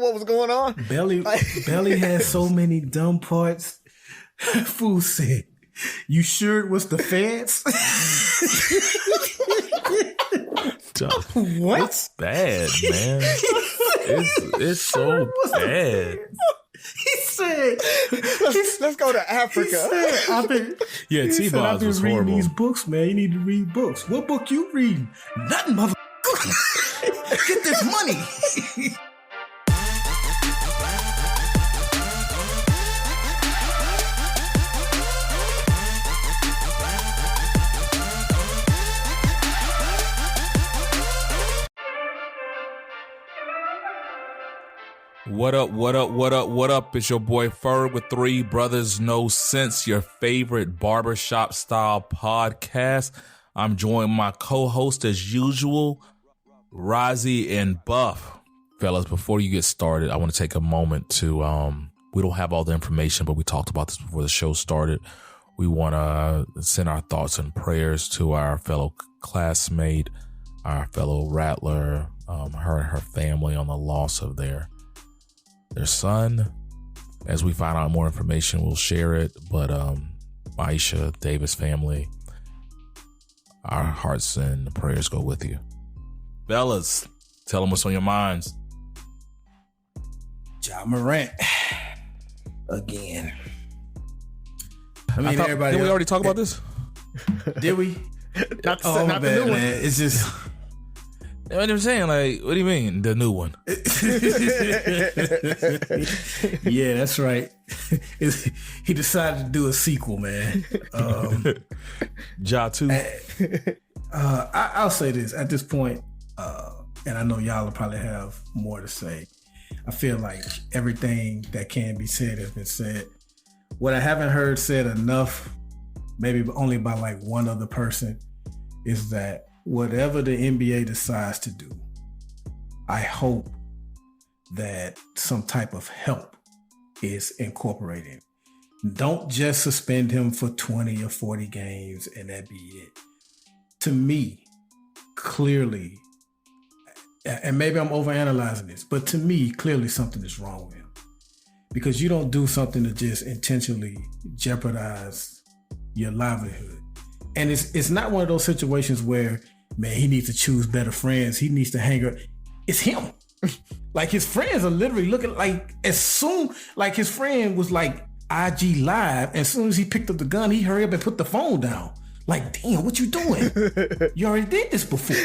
what was going on? Belly had so many dumb parts. Fool said, "You sure it was the feds?" What? It's bad, man. It's so bad. He said, Let's go to Africa. I've been T-Boz was reading horrible. these books, man. You need to read books. What book you reading? Nothing, mother. Get this money. What up? It's your boy Ferg with Three Brothers No Sense, your favorite barbershop style podcast. I'm joined my co-host as usual, Razi and Buff. Fellas, before you get started, I want to take a moment to, we don't have all the information, but we talked about this before the show started. We want to send our thoughts and prayers to our fellow classmate, our fellow Rattler, her and her family on the loss of their son. As we find out more information, we'll share it. But Aisha, Davis family, our hearts and prayers go with you. Fellas, tell them what's on your minds. Ja Morant again. I mean, everybody. Did we already talk about this? Did we? Not Oh, the bad, new one. man. It's just. What I'm saying, like, what do you mean the new one? Yeah, that's right. He decided to do a sequel, man. Ja 2. I'll say this at this point, and I know y'all will probably have more to say. I feel like everything that can be said has been said. What I haven't heard said enough, maybe only by like one other person, is that whatever the NBA decides to do, I hope that some type of help is incorporated. Don't just suspend him for 20 or 40 games and that be it. To me, clearly, and maybe I'm overanalyzing this, but to me, clearly something is wrong with him. Because you don't do something to just intentionally jeopardize your livelihood. And it's not one of those situations where, man, he needs to choose better friends. He needs to hang around. It's him. Like his friends are literally looking like his friend was like IG live. As soon as he picked up the gun, he hurried up and put the phone down. Like, damn, what you doing? You already did this before.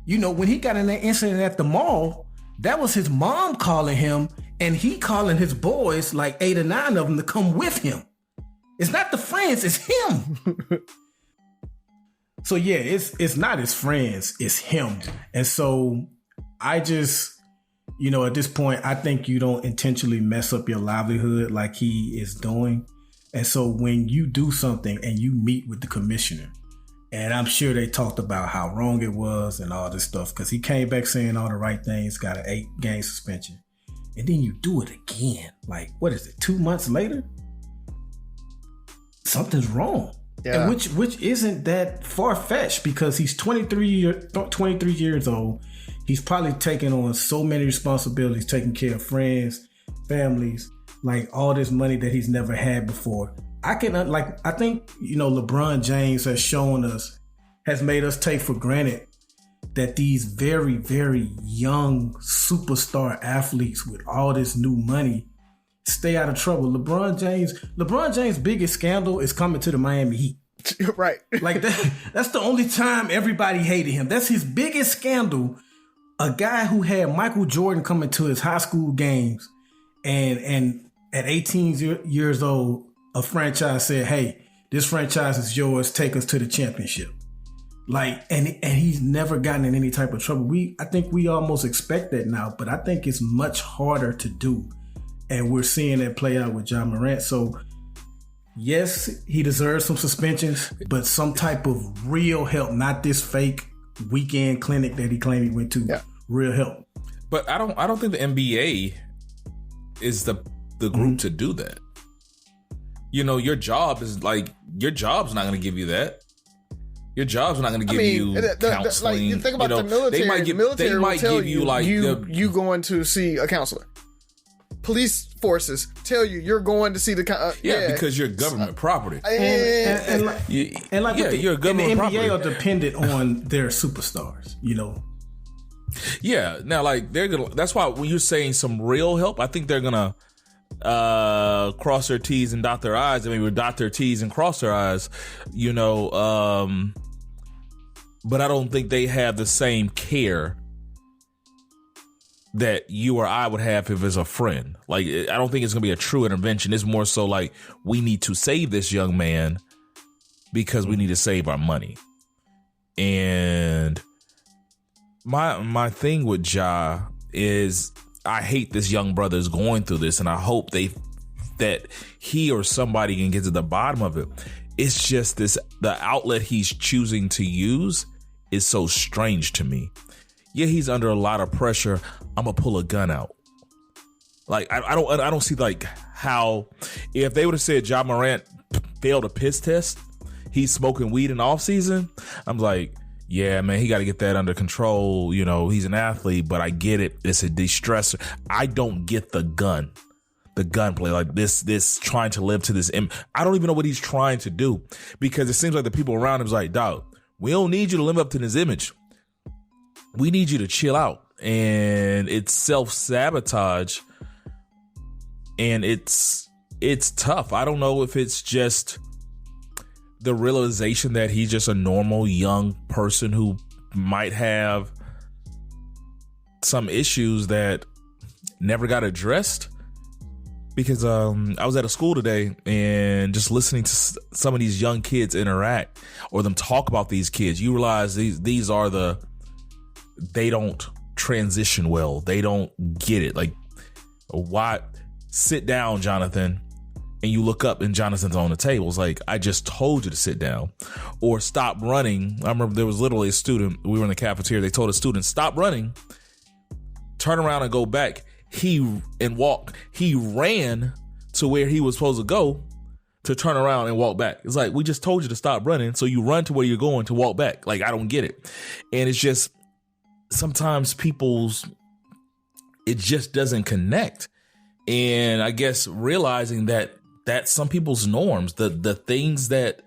You know, when he got in that incident at the mall, that was his mom calling him and he calling his boys, like 8 or 9 of them, to come with him. It's not the friends, it's him. So yeah, it's not his friends, it's him. And so I just, you know, at this point, I think you don't intentionally mess up your livelihood like he is doing. And so when you do something and you meet with the commissioner, and I'm sure they talked about how wrong it was and all this stuff, because he came back saying all the right things, got an 8-game suspension. And then you do it again. Like, what is it, 2 months later? Something's wrong. Yeah. And which isn't that far-fetched, because he's 23 years old. He's probably taking on so many responsibilities, taking care of friends, families, like all this money that he's never had before. I think, you know, LeBron James has made us take for granted that these very, very young superstar athletes with all this new money stay out of trouble. LeBron James' biggest scandal is coming to the Miami Heat. Right. Like that's the only time everybody hated him. That's his biggest scandal. A guy who had Michael Jordan coming to his high school games, and at 18 years old, a franchise said, "Hey, this franchise is yours. Take us to the championship." Like, and he's never gotten in any type of trouble. I think we almost expect that now, but I think it's much harder to do. And we're seeing that play out with Ja Morant. So, yes, he deserves some suspensions, but some type of real help, not this fake weekend clinic that he claimed he went to. Yeah. Real help. But I don't think the NBA is the group to do that. You know, your job's not going to give you that. Your job's not going to give you counseling. Like, you think about the military. Military will tell you like you going to see a counselor. Police forces tell you you're going to see the because you're government property. And you're government property. The NBA are dependent on their superstars. Yeah. Now, like they're gonna. That's why when you're saying some real help, I think they're gonna cross their T's and dot their I's. I mean, we dot their T's and cross their I's. But I don't think they have the same care that you or I would have if it's a friend. Like, I don't think it's going to be a true intervention. It's more so like, we need to save this young man because we need to save our money. And my thing with Ja is I hate this young brother is going through this, and I hope that he or somebody can get to the bottom of it. It's just the outlet he's choosing to use is so strange to me. Yeah, he's under a lot of pressure. I'm gonna pull a gun out. Like I don't see like how if they would have said Ja Morant failed a piss test, he's smoking weed in the off season. I'm like, yeah, man, he got to get that under control. He's an athlete, but I get it. It's a de-stressor. I don't get the gunplay like this trying to live to this. I don't even know what he's trying to do because it seems like the people around him is like, dog, we don't need you to live up to this image. We need you to chill out. And it's self-sabotage. And it's tough. I don't know if it's just the realization that he's just a normal young person who might have some issues that never got addressed. Because I was at a school today and just listening to some of these young kids interact or them talk about these kids, you realize these are they don't transition well. They don't get it. Like, why sit down, Jonathan? And you look up and Jonathan's on the table. It's like, I just told you to sit down. Or stop running. I remember there was literally a student, we were in the cafeteria, they told a student, stop running, turn around and go back. He ran to where he was supposed to go to turn around and walk back. It's like, we just told you to stop running, so you run to where you're going to walk back. Like, I don't get it. And it's just, sometimes it just doesn't connect. And I guess realizing that that's some people's norms, the things that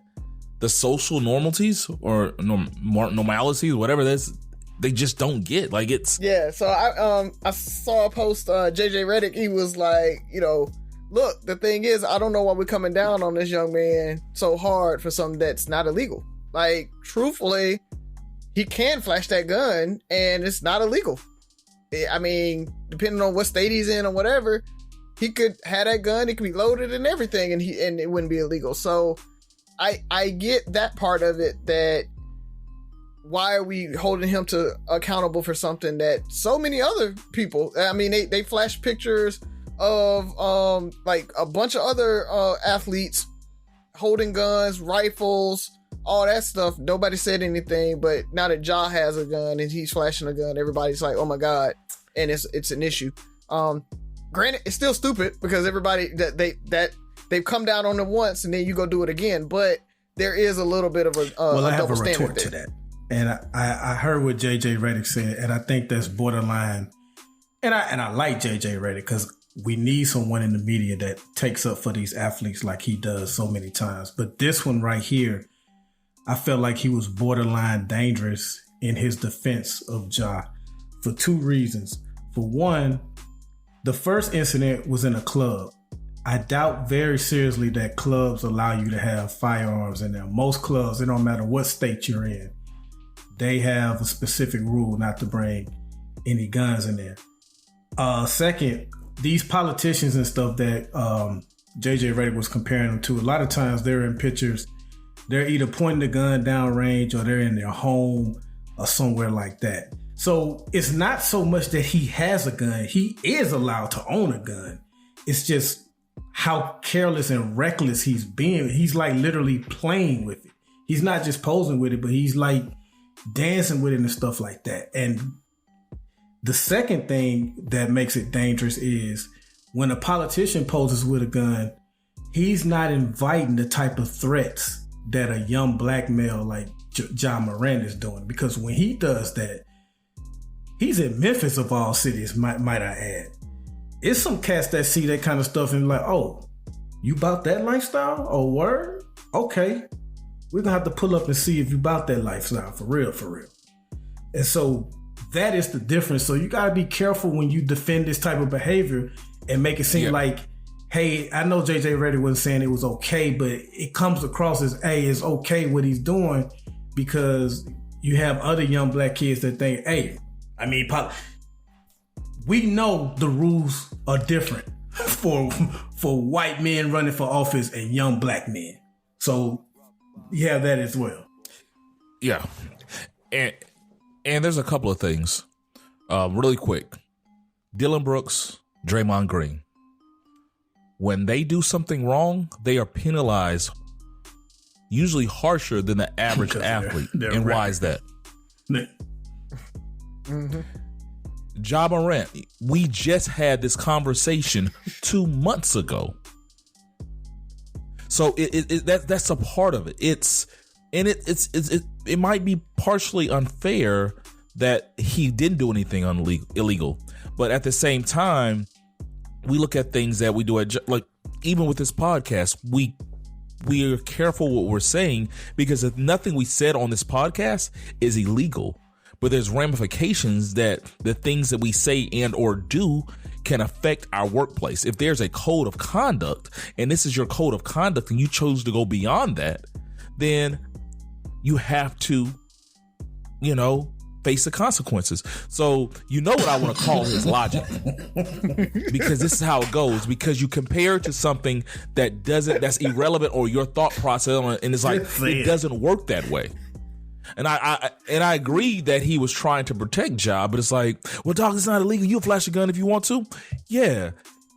the social normalities or normalities, whatever that is, they just don't get. Like, it's So I saw a post, JJ Redick. He was like, look, the thing is, I don't know why we're coming down on this young man so hard for something that's not illegal. Like, truthfully, he can flash that gun and it's not illegal. I mean, depending on what state he's in or whatever, he could have that gun, it could be loaded and everything, and it wouldn't be illegal. So I get that part of it, that why are we holding him accountable for something that so many other people, I mean, they flash pictures of like a bunch of other athletes holding guns, rifles, all that stuff. Nobody said anything, but now that Ja has a gun and he's flashing a gun, everybody's like, oh my God. And it's an issue. Granted, it's still stupid because everybody they've come down on it once and then you go do it again. But there is a little bit of a I have double a retort standard to that. And I heard what JJ Redick said, and I think that's borderline. And I like JJ Redick because we need someone in the media that takes up for these athletes like he does so many times. But this one right here, I felt like he was borderline dangerous in his defense of Ja for two reasons. For one, the first incident was in a club. I doubt very seriously that clubs allow you to have firearms in there. Most clubs, it don't matter what state you're in, they have a specific rule not to bring any guns in there. Second, these politicians and stuff that JJ Redick was comparing them to, a lot of times they're in pictures, they're either pointing the gun down range or they're in their home or somewhere like that. So it's not so much that he has a gun. He is allowed to own a gun. It's just how careless and reckless he's being. He's like literally playing with it. He's not just posing with it, but he's like dancing with it and stuff like that. And the second thing that makes it dangerous is when a politician poses with a gun, he's not inviting the type of threats that a young black male like Ja Morant is doing, because when he does that, he's in Memphis of all cities, might I add. It's some cats that see that kind of stuff and like, oh, you about that lifestyle? Oh, word? Okay. We're going to have to pull up and see if you about that lifestyle, for real, for real. And so that is the difference. So you got to be careful when you defend this type of behavior and make it seem like, hey, I know JJ Redick wasn't saying it was okay, but it comes across as, hey, it's okay what he's doing, because you have other young black kids that think, hey, I mean, we know the rules are different for white men running for office and young black men. So you have that as well. Yeah. And there's a couple of things. Really quick. Dylan Brooks, Draymond Green. When they do something wrong, they are penalized usually harsher than the average athlete. They're and why is that? Mm-hmm. Ja Morant, we just had this conversation 2 months ago. So that's a part of it. It might be partially unfair that he didn't do anything illegal, but at the same time, we look at things that we do like even with this podcast, we are careful what we're saying, because if nothing we said on this podcast is illegal, but there's ramifications that the things that we say and or do can affect our workplace. If there's a code of conduct and this is your code of conduct and you chose to go beyond that, then you have to, face the consequences. So what I want to call his logic, because this is how it goes, because you compare it to something that's irrelevant or your thought process, and it's like, it doesn't work that way. And I agree that he was trying to protect Ja, but it's like, well, dog, it's not illegal. You'll flash a gun if you want to. Yeah.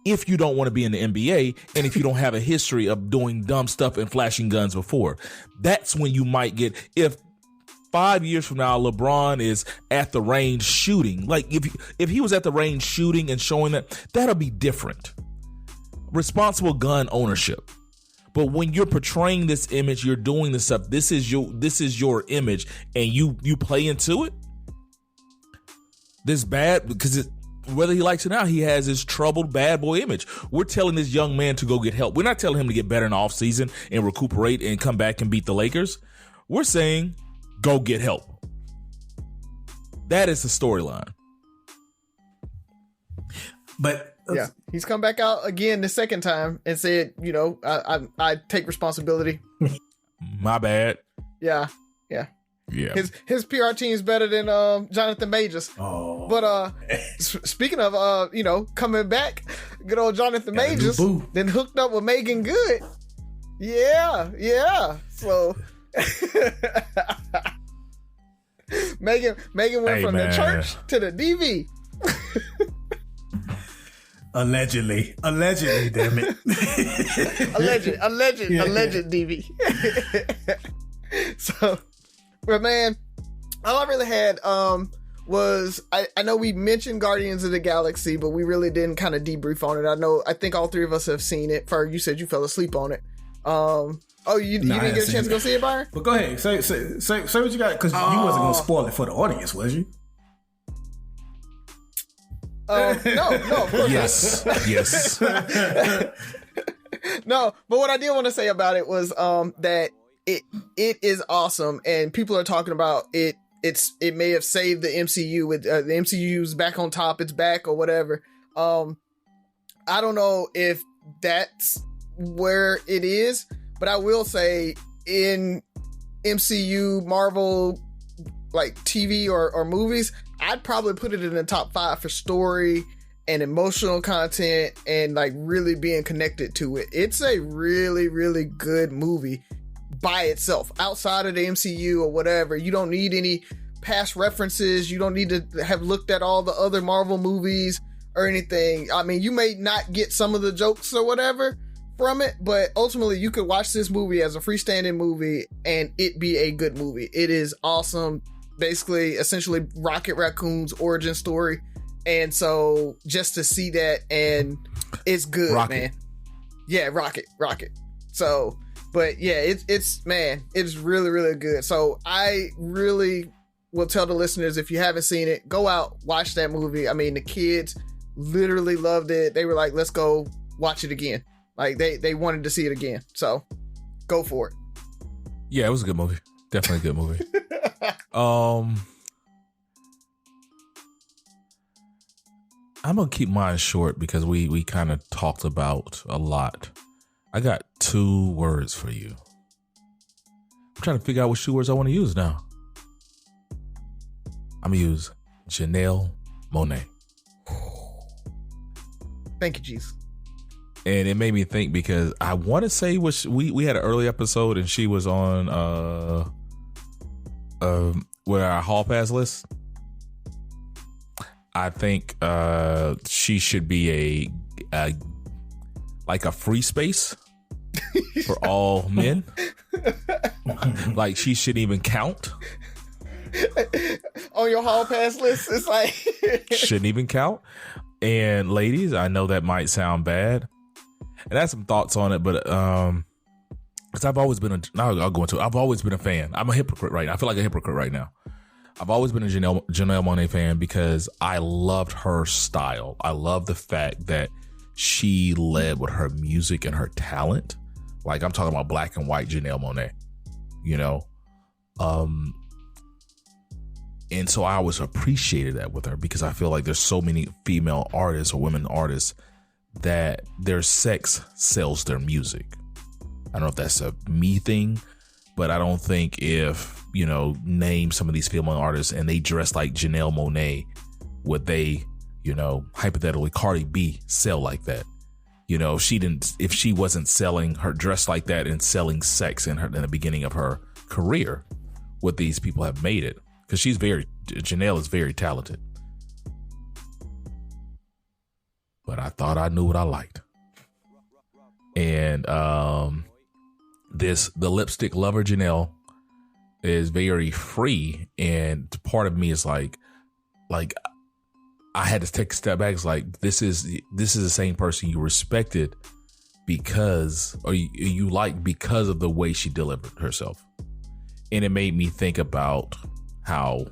If you don't want to be in the NBA and if you don't have a history of doing dumb stuff and flashing guns before, that's when you might get, if 5 years from now, LeBron is at the range shooting, like if he was at the range shooting and showing that'll be different. Responsible gun ownership. But when you're portraying this image, you're doing this stuff. This is your image, and you play into it. This bad, because whether he likes it or not, he has his troubled bad boy image. We're telling this young man to go get help. We're not telling him to get better in the offseason and recuperate and come back and beat the Lakers. We're saying go get help. That is the storyline. But yeah, he's come back out again the second time and said, I take responsibility. My bad. Yeah. His PR team is better than Jonathan Majors. Oh. But speaking of coming back, good old Jonathan Majors then hooked up with Megan Good. Yeah. So Megan went from the church to the DV. Allegedly, damn it. alleged DV. So, but man, all I really had was I know we mentioned Guardians of the Galaxy, but we really didn't kind of debrief on it. I think all three of us have seen it. Ferg, you said you fell asleep on it. You didn't get a chance to go see it, Byron? But go ahead, say what you got, because you wasn't gonna spoil it for the audience, was you? No, of course yes. No, but what I did want to say about it was that it is awesome, and people are talking about it. It may have saved the MCU with the MCU's back on top. It's back or whatever. I don't know if that's where it is, but I will say in MCU Marvel like TV or movies, I'd probably put it in the top 5 for story and emotional content and like really being connected to it. It's a really, really good movie by itself. Outside of the MCU or whatever, you don't need any past references. You don't need to have looked at all the other Marvel movies or anything. I mean, you may not get some of the jokes or whatever from it, but ultimately you could watch this movie as a freestanding movie and it be a good movie. It is awesome. Basically, essentially Rocket Raccoon's origin story. And so just to see that, and it's good, Rocket. man. Yeah, Rocket. So But yeah, it's really, really good. So I really will tell the listeners, if you haven't seen it, go out, watch that movie. I mean, the kids literally loved it. They were like, let's go watch it again. Like they wanted to see it again. So go for it. Yeah, it was a good movie. Definitely a good movie. I'm gonna keep mine short because we kind of talked about a lot. I got 2 words for you. I'm trying to figure out which 2 words I want to use now. I'm gonna use Jonelle Monet. Thank you, Jesus. And it made me think because I want to say we had an early episode and she was on with our hall pass list. I think she should be a free space for all men. Like she shouldn't even count. On your hall pass list, it's like shouldn't even count. And ladies, I know that might sound bad, and I have some thoughts on it, but because I've always been I've always been a fan. I'm a hypocrite right now. I feel like a hypocrite right now. I've always been a Jonelle Monet fan because I loved her style. I love the fact that she led with her music and her talent. Like I'm talking about black and white Jonelle Monet, you know? And so I always appreciated that with her because I feel like there's so many female artists or women artists that their sex sells their music. I don't know if that's a me thing, but I don't think if, name some of these female artists and they dress like Jonelle Monet, would they, hypothetically Cardi B sell like that? If she wasn't selling her dress like that and selling sex in the beginning of her career, would these people have made it? Because Jonelle is very talented. But I thought I knew what I liked. And the lipstick lover Jonelle is very free, and part of me is like I had to take a step back. It's like this is the same person you respected because you like because of the way she delivered herself. And it made me think about how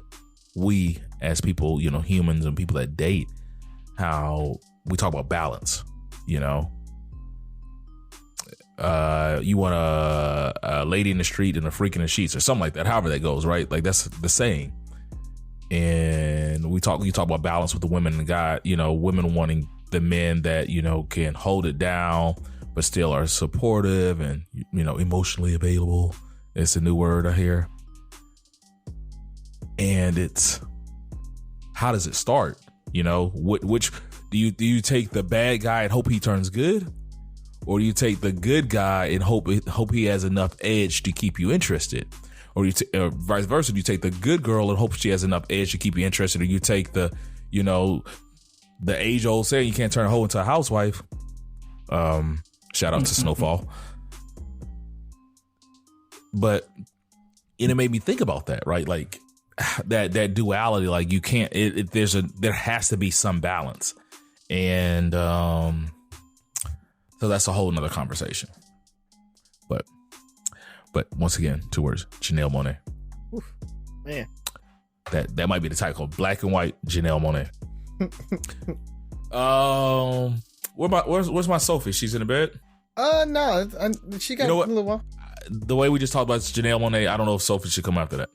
we as people, humans and people that date, how we talk about balance, you want a lady in the street and a freak in the sheets or something like that, however that goes, right? Like that's the saying. And you talk about balance with the women and the guy, women wanting the men that, can hold it down, but still are supportive and, emotionally available. It's a new word I hear. And it's, how does it start? Which do you take the bad guy and hope he turns good? Or do you take the good guy and hope he has enough edge to keep you interested? Or vice versa, do you take the good girl and hope she has enough edge to keep you interested? Or you take the age old saying you can't turn a hoe into a housewife. Shout out to Snowfall. But it made me think about that, right? Like that duality, like you can't, there has to be some balance. And, so that's a whole nother conversation. But once again, 2 words, Jonelle Monet. Oof, man. That might be the title, black and white Jonelle Monet. Where's my Sophie? She's in the bed? No, she got a little while. The way we just talked about Jonelle Monet, I don't know if Sophie should come after that.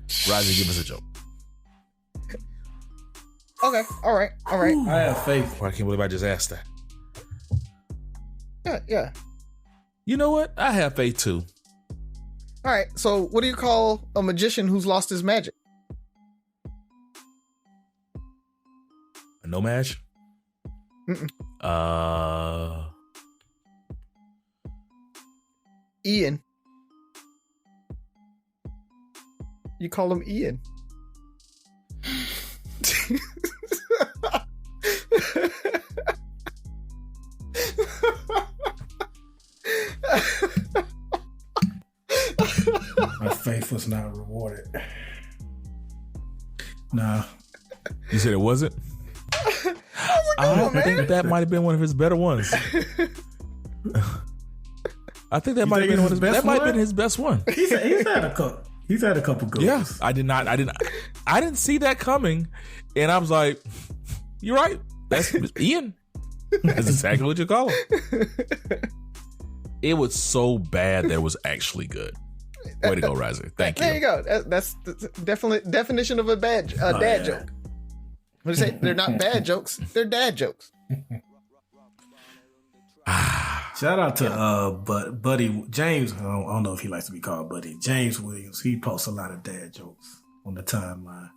Razi, give us a joke. Okay, all right. I have faith. I can't believe I just asked that. Yeah. You know what? I have faith too. All right, so what do you call a magician who's lost his magic? A no match? Ian. You call him Ian. My faith was not rewarded. Nah. You said it wasn't? I think that might have been one of his better ones. I think that might have been one of his best. That might have been his best one. He's had a couple. He's had a couple goals. Yeah, I didn't see that coming, and I was like, "You're right. That's Ian. That's exactly what you call him." It was so bad that it was actually good. Way to go, Razi. Thank you. There you go. That's definitely definition of a dad joke. What do you say? They're not bad jokes. They're dad jokes. Shout out to Buddy James. I don't know if he likes to be called Buddy. James Williams. He posts a lot of dad jokes on the timeline,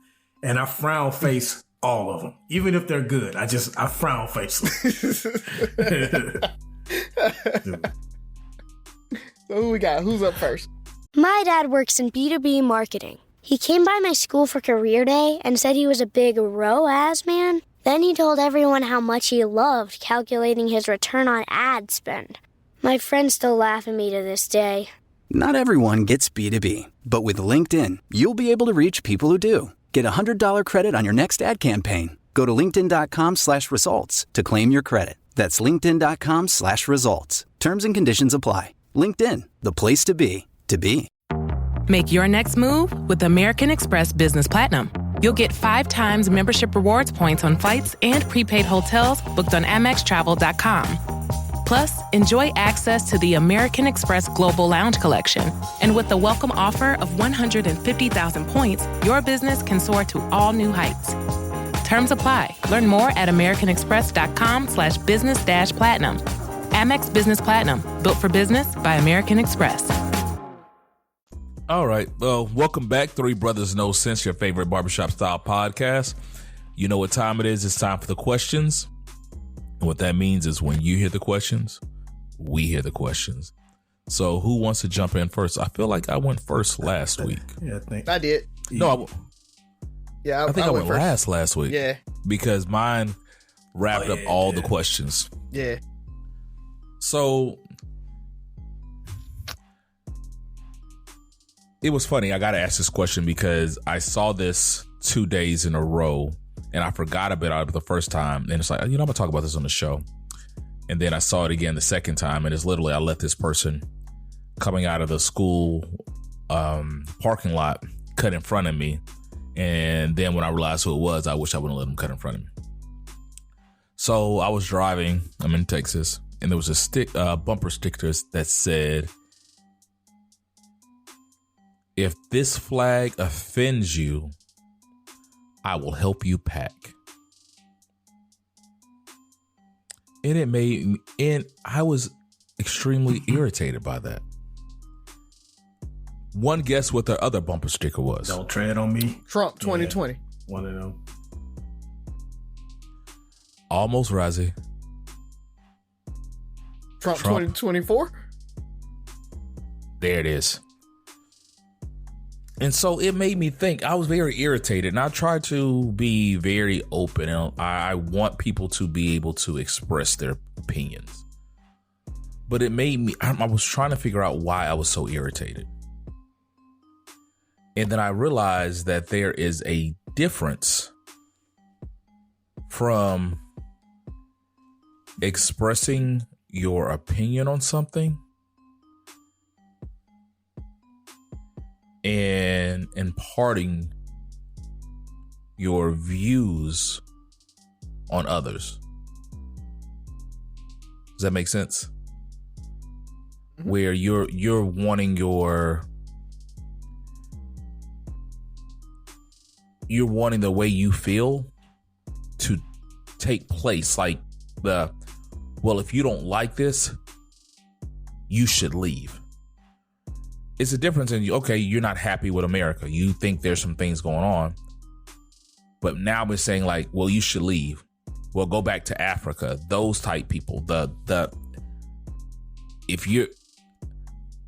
and I frown face all of them, even if they're good. I frown face them. So who we got? Who's up first? My dad works in B2B marketing. He came by my school for career day and said he was a big ROAS man. Then he told everyone how much he loved calculating his return on ad spend. My friends still laugh at me to this day. Not everyone gets B2B, but with LinkedIn, you'll be able to reach people who do. Get a $100 credit on your next ad campaign. Go to linkedin.com/results to claim your credit. That's linkedin.com/results. Terms and conditions apply. LinkedIn, the place to be, to be. Make your next move with American Express Business Platinum. You'll get 5 times membership rewards points on flights and prepaid hotels booked on AmexTravel.com. Plus, enjoy access to the American Express Global Lounge Collection. And with the welcome offer of 150,000 points, your business can soar to all new heights. Terms apply. Learn more at americanexpress.com/business-platinum. Amex Business Platinum, built for business by American Express. All right. Well, welcome back. Three Brothers No Sense, your favorite barbershop style podcast. You know what time it is. It's time for the questions. And what that means is when you hear the questions, we hear the questions. So who wants to jump in first? I feel like I went first last week. Yeah, I think I did. No, I think I went first. last week. Yeah. Because mine wrapped up all the questions. Yeah. So it was funny. I got to ask this question because I saw this 2 days in a row and I forgot about it the first time. And it's like, I'm going to talk about this on the show. And then I saw it again the second time. And it's literally, I let this person coming out of the school parking lot cut in front of me. And then when I realized who it was, I wish I wouldn't let him cut in front of me. So I was driving. I'm in Texas. And there was a bumper sticker that said, "If this flag offends you, I will help you pack." And I was extremely irritated by that. One guess what the other bumper sticker was? Don't tread on me. Trump 2020. Yeah, one of them. Almost, Razi. Trump 2024. There it is. And so it made me think. I was very irritated, and I tried to be very open. And I want people to be able to express their opinions. But it made me, I was trying to figure out why I was so irritated. And then I realized that there is a difference from expressing your opinion on something and imparting your views on others. Does that make sense? Mm-hmm. Where you're wanting the way you feel to take place, like if you don't like this, you should leave. It's a difference in, okay, you're not happy with America. You think there's some things going on. But now we're saying like, well, you should leave. Well, go back to Africa. Those type people.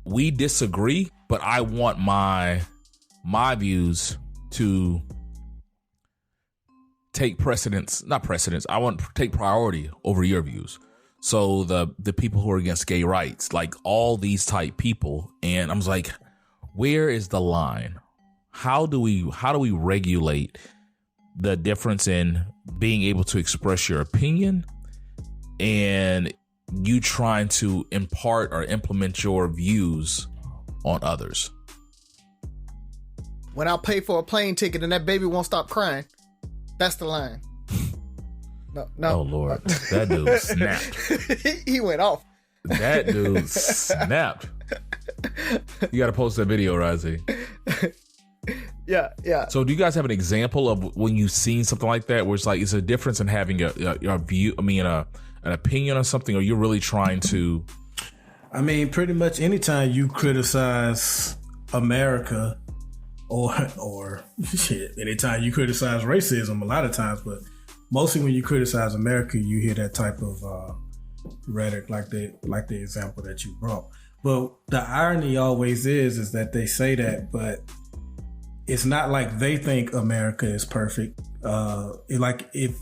We disagree, but I want my views to take I want to take priority over your views. So the people who are against gay rights, like all these type people. And I was like, where is the line? How do we regulate the difference in being able to express your opinion and you trying to impart or implement your views on others. When I pay for a plane ticket and that baby won't stop crying, that's the line. No. Oh Lord, that dude snapped. He went off. That dude snapped. You got to post that video, Razi. Yeah. So do you guys have an example of when you've seen something like that where it's like it's a difference in having a view, an opinion on something, or you're really trying to? I mean, pretty much anytime you criticize America or shit, anytime you criticize racism, a lot of times, but mostly when you criticize America, you hear that type of rhetoric like the example that you brought. But the irony always is that they say that, but it's not like they think America is perfect. Like if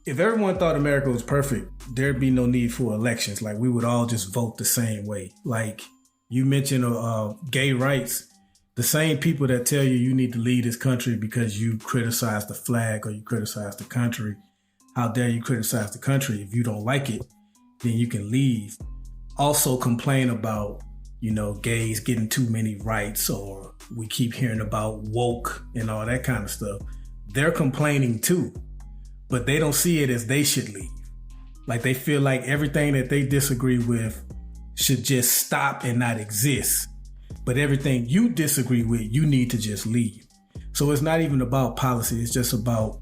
everyone thought America was perfect, there'd be no need for elections. Like we would all just vote the same way. Like you mentioned gay rights. The same people that tell you need to leave this country because you criticize the flag or you criticize the country. How dare you criticize the country? If you don't like it, then you can leave. Also complain about, gays getting too many rights, or we keep hearing about woke and all that kind of stuff. They're complaining too, but they don't see it as they should leave. Like they feel like everything that they disagree with should just stop and not exist. But everything you disagree with, you need to just leave. So it's not even about policy. It's just about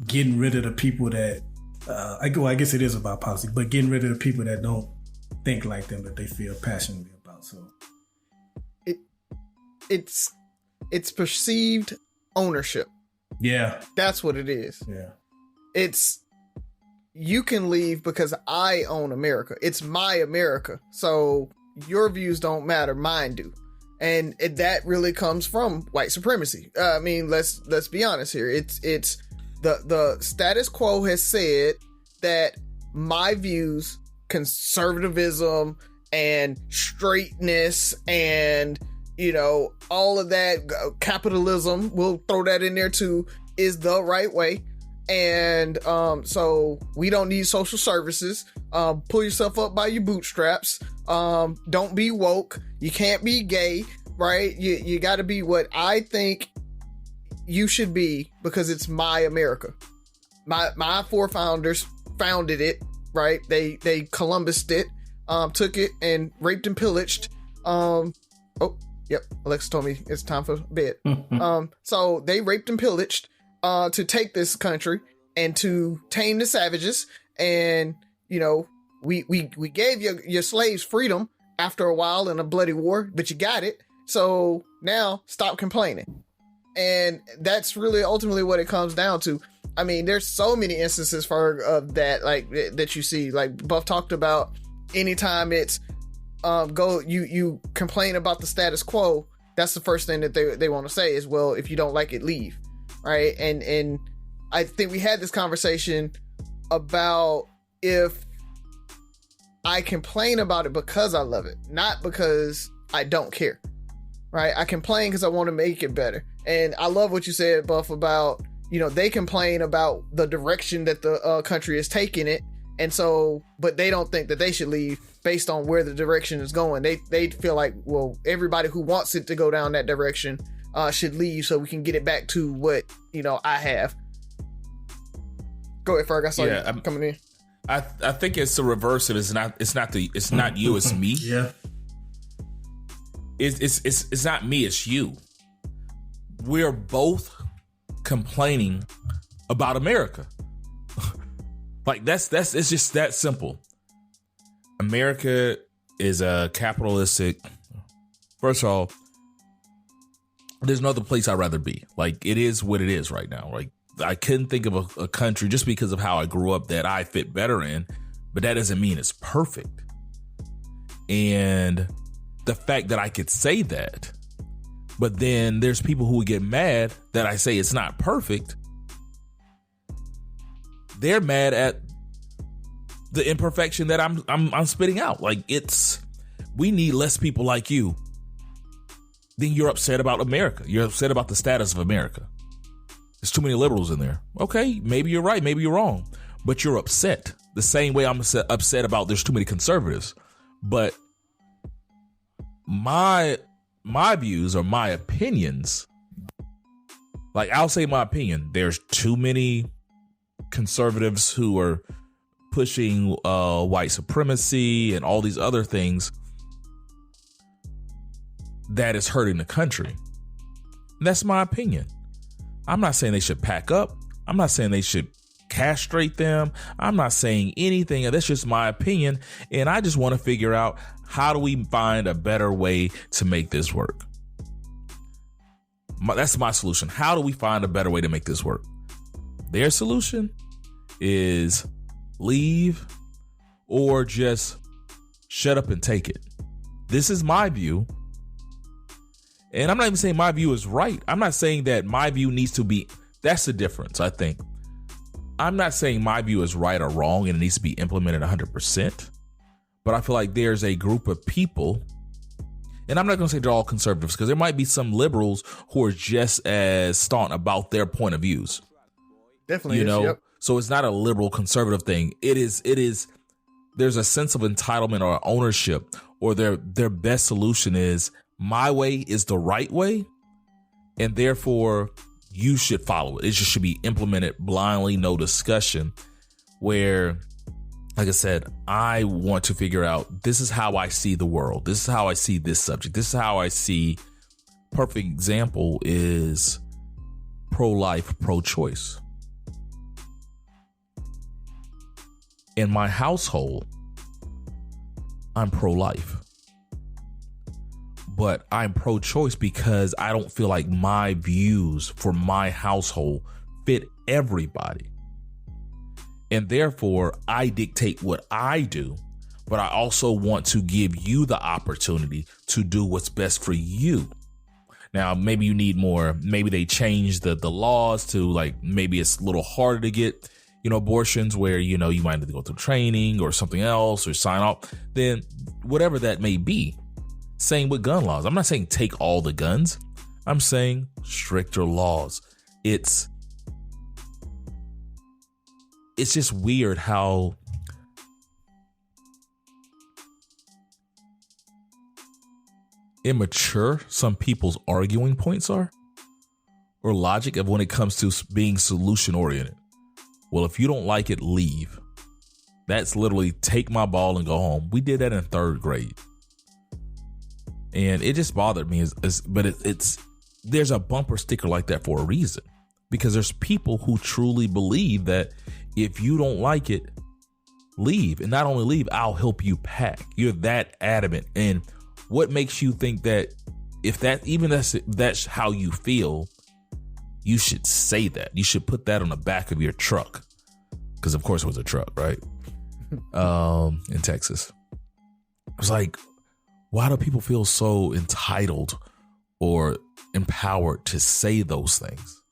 getting rid of the people that, I guess it is about policy, but getting rid of the people that don't think like them, that they feel passionately about. So it's perceived ownership. Yeah. That's what it is. Yeah. It's, you can leave because I own America. It's my America. So your views don't matter, mine do. And that really comes from white supremacy. I mean, let's be honest here. It's the status quo has said that my views, conservatism and straightness and, all of that, capitalism, we'll throw that in there too, is the right way. And so we don't need social services. Pull yourself up by your bootstraps. Don't be woke. You can't be gay, right? You got to be what I think you should be because it's my America. My forefounders founded it, right? They Columbused it, took it and raped and pillaged. Yep. Alexa told me it's time for bed. So they raped and pillaged to take this country and to tame the savages. And, we gave your slaves freedom after a while in a bloody war, but you got it. So now stop complaining. And that's really ultimately what it comes down to. I mean, there's so many instances of that, like that you see, like Buff talked about. Anytime it's you complain about the status quo, that's the first thing that they want to say is, well, if you don't like it, leave. Right. And I think we had this conversation about if I complain about it because I love it, not because I don't care. Right. I complain because I want to make it better. And I love what you said, Buff, about, they complain about the direction that the country is taking it. And so, but they don't think that they should leave based on where the direction is going. They feel like, well, everybody who wants it to go down that direction should leave so we can get it back to what, I have. Go ahead, Ferg. I saw you coming in. I think it's the reverse of it's not you, it's me. Yeah. It's not me, it's you. We're both complaining about America. Like it's just that simple. America is a capitalistic. First of all, there's no other place I'd rather be. Like it is what it is right now. Like I couldn't think of a country just because of how I grew up that I fit better in, but that doesn't mean it's perfect. And the fact that I could say that, but then there's people who would get mad that I say it's not perfect. They're mad at the imperfection that I'm spitting out. Like we need less people like you. Then you're upset about America. You're upset about the status of America. There's too many liberals in there. Okay, maybe you're right, maybe you're wrong, but you're upset. The same way I'm upset about there's too many conservatives. But my views or my opinions, like I'll say my opinion, there's too many conservatives who are pushing white supremacy and all these other things that is hurting the country. And that's my opinion. I'm not saying they should pack up. I'm not saying they should castrate them. I'm not saying anything. That's just my opinion. And I just want to figure out, how do we find a better way to make this work? That's my solution. How do we find a better way to make this work? Their solution is leave or just shut up and take it. This is my view. And I'm not even saying my view is right. I'm not saying that my view needs to be, that's the difference, I think. I'm not saying my view is right or wrong and it needs to be implemented 100%. But I feel like there's a group of people, and I'm not going to say they're all conservatives, because there might be some liberals who are just as staunch about their point of views. Definitely, you know. Yep. So it's not a liberal conservative thing. It is. There's a sense of entitlement or ownership, or their best solution is my way is the right way, and therefore you should follow it. It just should be implemented blindly, no discussion. Where, like I said, I want to figure out, this is how I see the world. This is how I see this subject. This is how I see. Perfect example is pro-life, pro-choice. In my household, I'm pro-life. But I'm pro-choice because I don't feel like my views for my household fit everybody. And therefore, I dictate what I do, but I also want to give you the opportunity to do what's best for you. Now, maybe you need more. Maybe they change the laws to, like, maybe it's a little harder to get, abortions where, you might have to go through training or something else or sign off. Then whatever that may be. Same with gun laws. I'm not saying take all the guns. I'm saying stricter laws. It's just weird how immature some people's arguing points are, or logic of when it comes to being solution oriented. Well, if you don't like it, leave. That's literally take my ball and go home. We did that in third grade. And it just bothered me. But there's a bumper sticker like that for a reason. Because there's people who truly believe that if you don't like it, leave. And not only leave, I'll help you pack. You're that adamant. And what makes you think that if that's how you feel, you should say that? You should put that on the back of your truck. Because of course it was a truck, right? In Texas. I was like, why do people feel so entitled or empowered to say those things?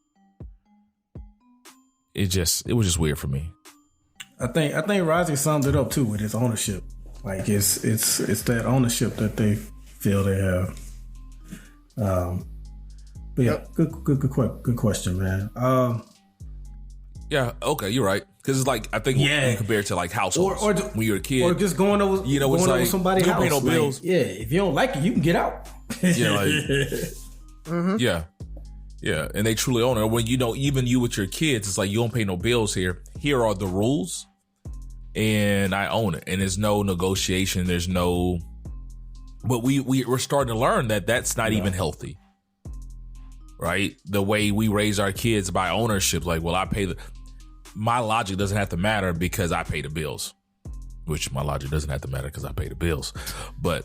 It was just weird for me. I think Razi summed it up too with his ownership. Like it's that ownership that they feel they have. But yeah, good question, man. Yeah, okay, you're right. Because it's like, I think when compared to like households, or when you're a kid, or just going over, over somebody's house. You don't pay no bills. Like, yeah, if you don't like it, you can get out. Yeah, like, mm-hmm. Yeah, and they truly own it. When even you with your kids, it's like you don't pay no bills here. Here are the rules, and I own it. And there's no negotiation. There's no. But we're starting to learn that that's not even healthy, right? The way we raise our kids by ownership, like, well, I pay my logic doesn't have to matter because I pay the bills, which my logic doesn't have to matter because I pay the bills. But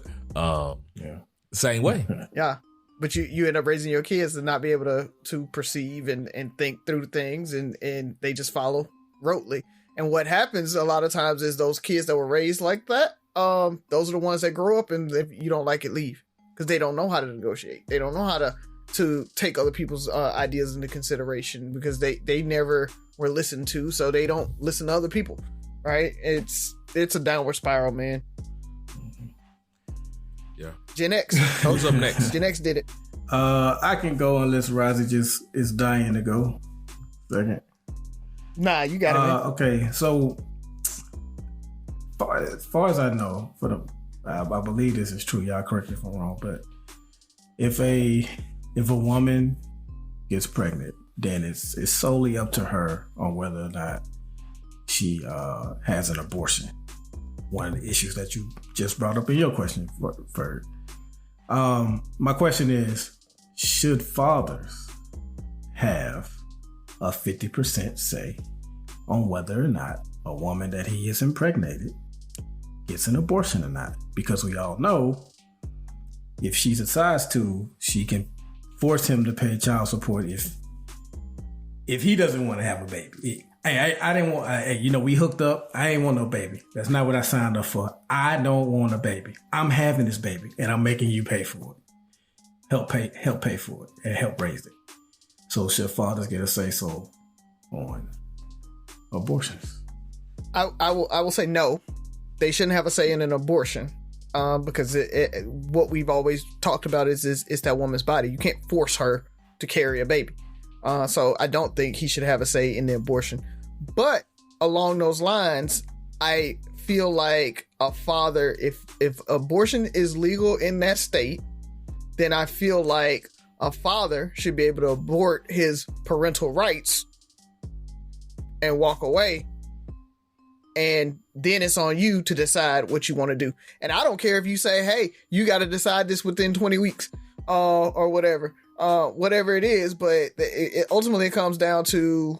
same way. Yeah. But you end up raising your kids to not be able to perceive and think through things, and they just follow rotely. And what happens a lot of times is those kids that were raised like that, those are the ones that grow up and if you don't like it, leave. Because they don't know how to negotiate. They don't know how to take other people's ideas into consideration because they never were listened to, so they don't listen to other people, right? It's a downward spiral, man. Yeah. Gen X. Who's up next? Gen X did it. I can go unless Razi just is dying to go. Second. Nah, you got it, man. Okay, so far as I know, I believe this is true. Y'all correct me if I'm wrong, but if a woman gets pregnant, then it's solely up to her on whether or not she has an abortion. One of the issues that you just brought up in your question, Ferg. My question is, should fathers have a 50% say on whether or not a woman that he has impregnated gets an abortion or not? Because we all know if she decides to, she can force him to pay child support if he doesn't want to have a baby. Hey, I didn't want, we hooked up. I ain't want no baby. That's not what I signed up for. I don't want a baby. I'm having this baby and I'm making you pay for it. Help pay for it and help raise it. So should fathers get a say so on abortions? I will say no. They shouldn't have a say in an abortion. Because what we've always talked about is that woman's body. You can't force her to carry a baby. So I don't think he should have a say in the abortion. But along those lines, I feel like a father, if abortion is legal in that state, then I feel like a father should be able to abort his parental rights and walk away. And then it's on you to decide what you want to do. And I don't care if you say, hey, you got to decide this within 20 weeks or whatever it is. But it ultimately comes down to,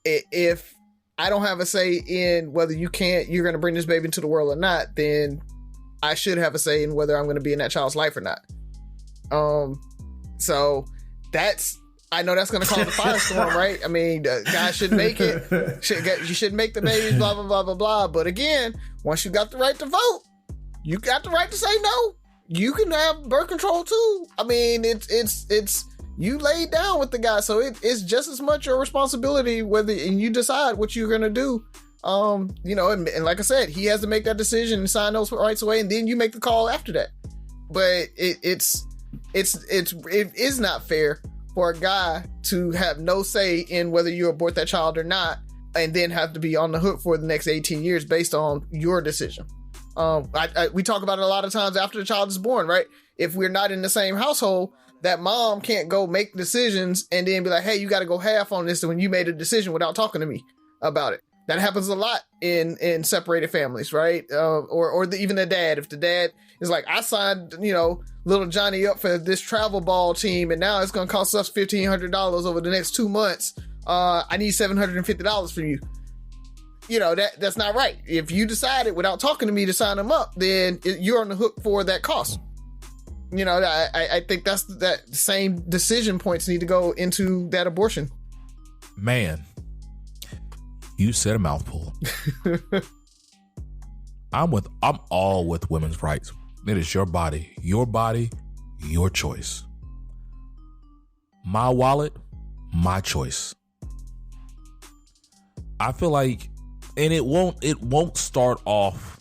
if I don't have a say in whether you're going to bring this baby into the world or not, then I should have a say in whether I'm going to be in that child's life or not. So I know that's going to cause a firestorm, right? I mean, the guy should make it. You should make the babies, blah, blah, blah, blah, blah. But again, once you got the right to vote, you got the right to say no. You can have birth control too. I mean, it's you laid down with the guy. So it's just as much your responsibility and you decide what you're going to do. And like I said, he has to make that decision and sign those rights away. And then you make the call after that. But it is not fair for a guy to have no say in whether you abort that child or not, and then have to be on the hook for the next 18 years based on your decision. We talk about it a lot of times after the child is born, right? If we're not in the same household, that mom can't go make decisions and then be like, hey, you got to go half on this when you made a decision without talking to me about it. That happens a lot in separated families, right? Even the dad. If the dad is like, I signed, little Johnny up for this travel ball team, and now it's going to cost us $1,500 over the next 2 months. I need $750 from you. That's not right. If you decided without talking to me to sign them up, then you're on the hook for that cost. I think that same decision points need to go into that abortion. Man, you said a mouthful. I'm all with women's rights. It is your body, your choice. My wallet, my choice. I feel like, and it won't start off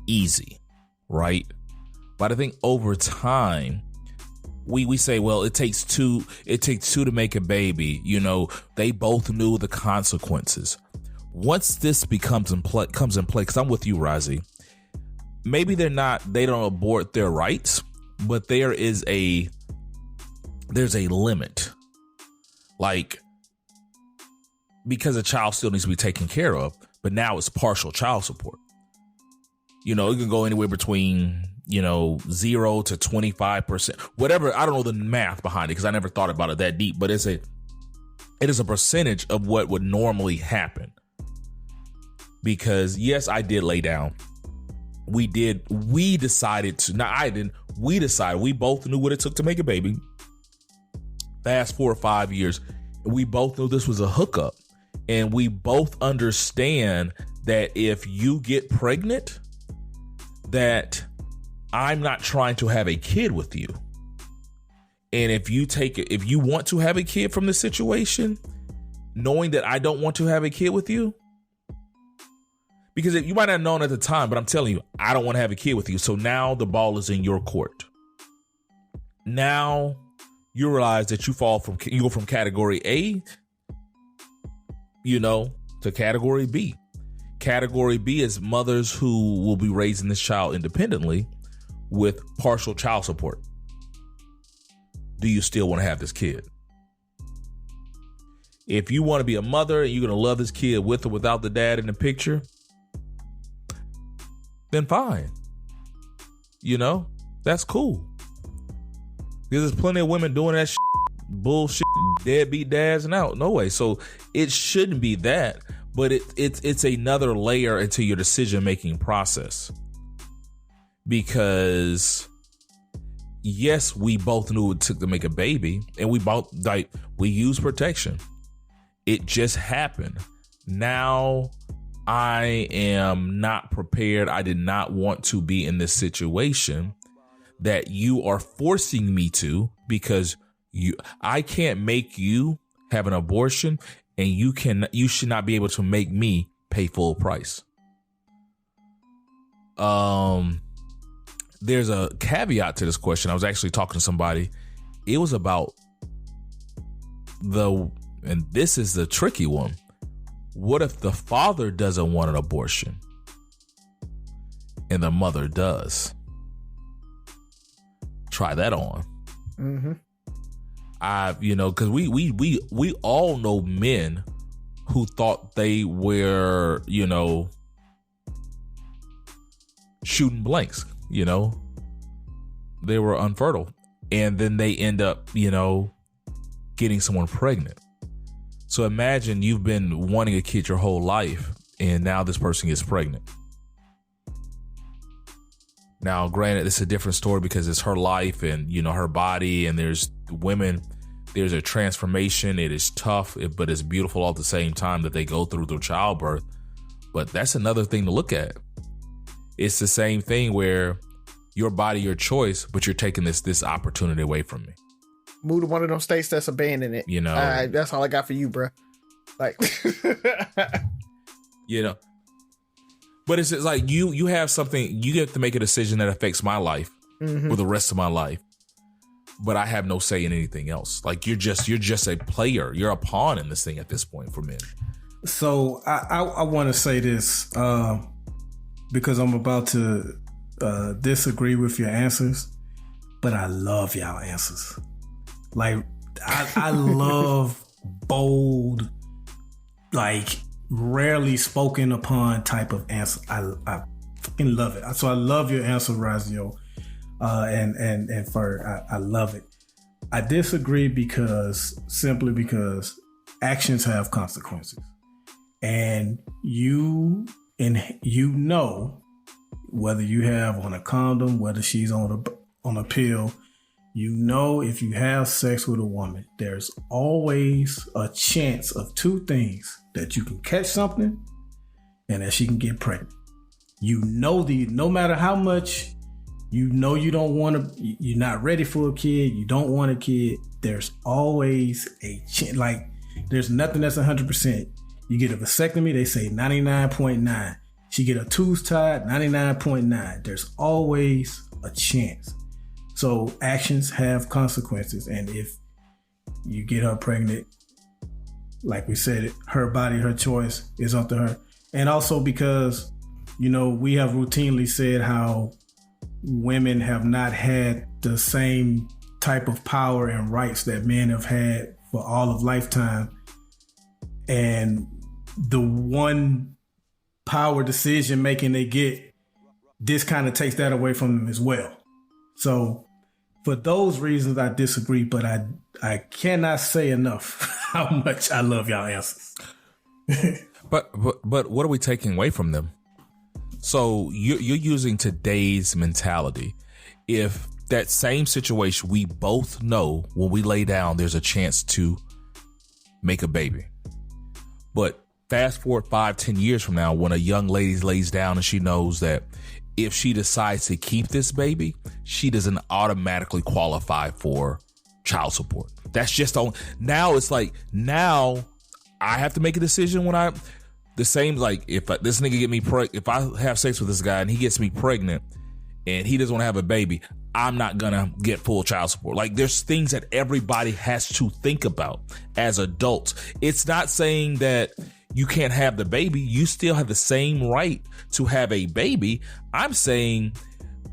easy, right? But I think over time, we say, well, it takes two to make a baby. They both knew the consequences. Once this comes in play, because I'm with you, Razi. Maybe they don't abort their rights, but there's a limit. Like, because a child still needs to be taken care of, but now it's partial child support. It can go anywhere between 0 to 25%, whatever. I don't know the math behind it because I never thought about it that deep, but it is a percentage of what would normally happen. Because yes, I did lay down. We decided to, now I didn't, we decided, we both knew what it took to make a baby. Fast forward 5 years, we both knew this was a hookup, and we both understand that if you get pregnant, that I'm not trying to have a kid with you. And if you want to have a kid from the situation, knowing that I don't want to have a kid with you, because you might not have known at the time, but I'm telling you, I don't want to have a kid with you. So now the ball is in your court. Now you realize that you go from category A, to category B. Category B is mothers who will be raising this child independently with partial child support. Do you still want to have this kid? If you want to be a mother and you're going to love this kid with or without the dad in the picture, then fine. You know, that's cool. Because there's plenty of women doing that bullshit, deadbeat dads and out. No way. So it shouldn't be that, but it's another layer into your decision-making process. Because yes, we both knew what it took to make a baby, and we both we use protection. It just happened. Now I am not prepared. I did not want to be in this situation that you are forcing me to, because I can't make you have an abortion, and you should not be able to make me pay full price. There's a caveat to this question. I was actually talking to somebody. It was about and this is the tricky one. What if the father doesn't want an abortion and the mother does? Try that on. Mm-hmm. Because we all know men who thought they were, shooting blanks. They were unfertile, and then they end up, getting someone pregnant. So imagine you've been wanting a kid your whole life, and now this person gets pregnant. Now, granted, it's a different story because it's her life and, her body, and there's a transformation. It is tough, but it's beautiful all at the same time that they go through childbirth. But that's another thing to look at. It's the same thing where your body, your choice, but you're taking this opportunity away from me. Move to one of them states that's abandoning it. That's all I got for you, bro. Like, But it's like you have something, you get to make a decision that affects my life for the rest of my life. But I have no say in anything else. Like you're just a player. You're a pawn in this thing at this point for men. So I want to say this because I'm about to disagree with your answers, but I love y'all answers. Like I love bold, like rarely spoken upon type of answer. I fucking love it. So I love your answer, Razi. And Ferg, I love it. I disagree simply because actions have consequences, and whether you have on a condom, whether she's on a pill, if you have sex with a woman, there's always a chance of two things: that you can catch something and that she can get pregnant. No matter how much you don't want to, you're not ready for a kid, you don't want a kid, there's always a chance. Like, there's nothing that's 100%. You get a vasectomy, they say 99.9. She get a tubes tied, 99.9. There's always a chance. So actions have consequences. And if you get her pregnant, like we said, her body, her choice is up to her. And also because, we have routinely said how women have not had the same type of power and rights that men have had for all of lifetime. And the one power decision making they get, this kind of takes that away from them as well. So for those reasons, I disagree, but I cannot say enough how much I love y'all answers. But what are we taking away from them? So you're using today's mentality. If that same situation, we both know when we lay down, there's a chance to make a baby. But fast forward 5-10 years from now, when a young lady lays down and she knows that if she decides to keep this baby, she doesn't automatically qualify for child support. That's just on. Now it's like, now I have to make a decision when the same, like if this nigga get me pregnant, if I have sex with this guy and he gets me pregnant and he doesn't want to have a baby, I'm not gonna get full child support. Like, there's things that everybody has to think about as adults. It's not saying that you can't have the baby. You still have the same right to have a baby. I'm saying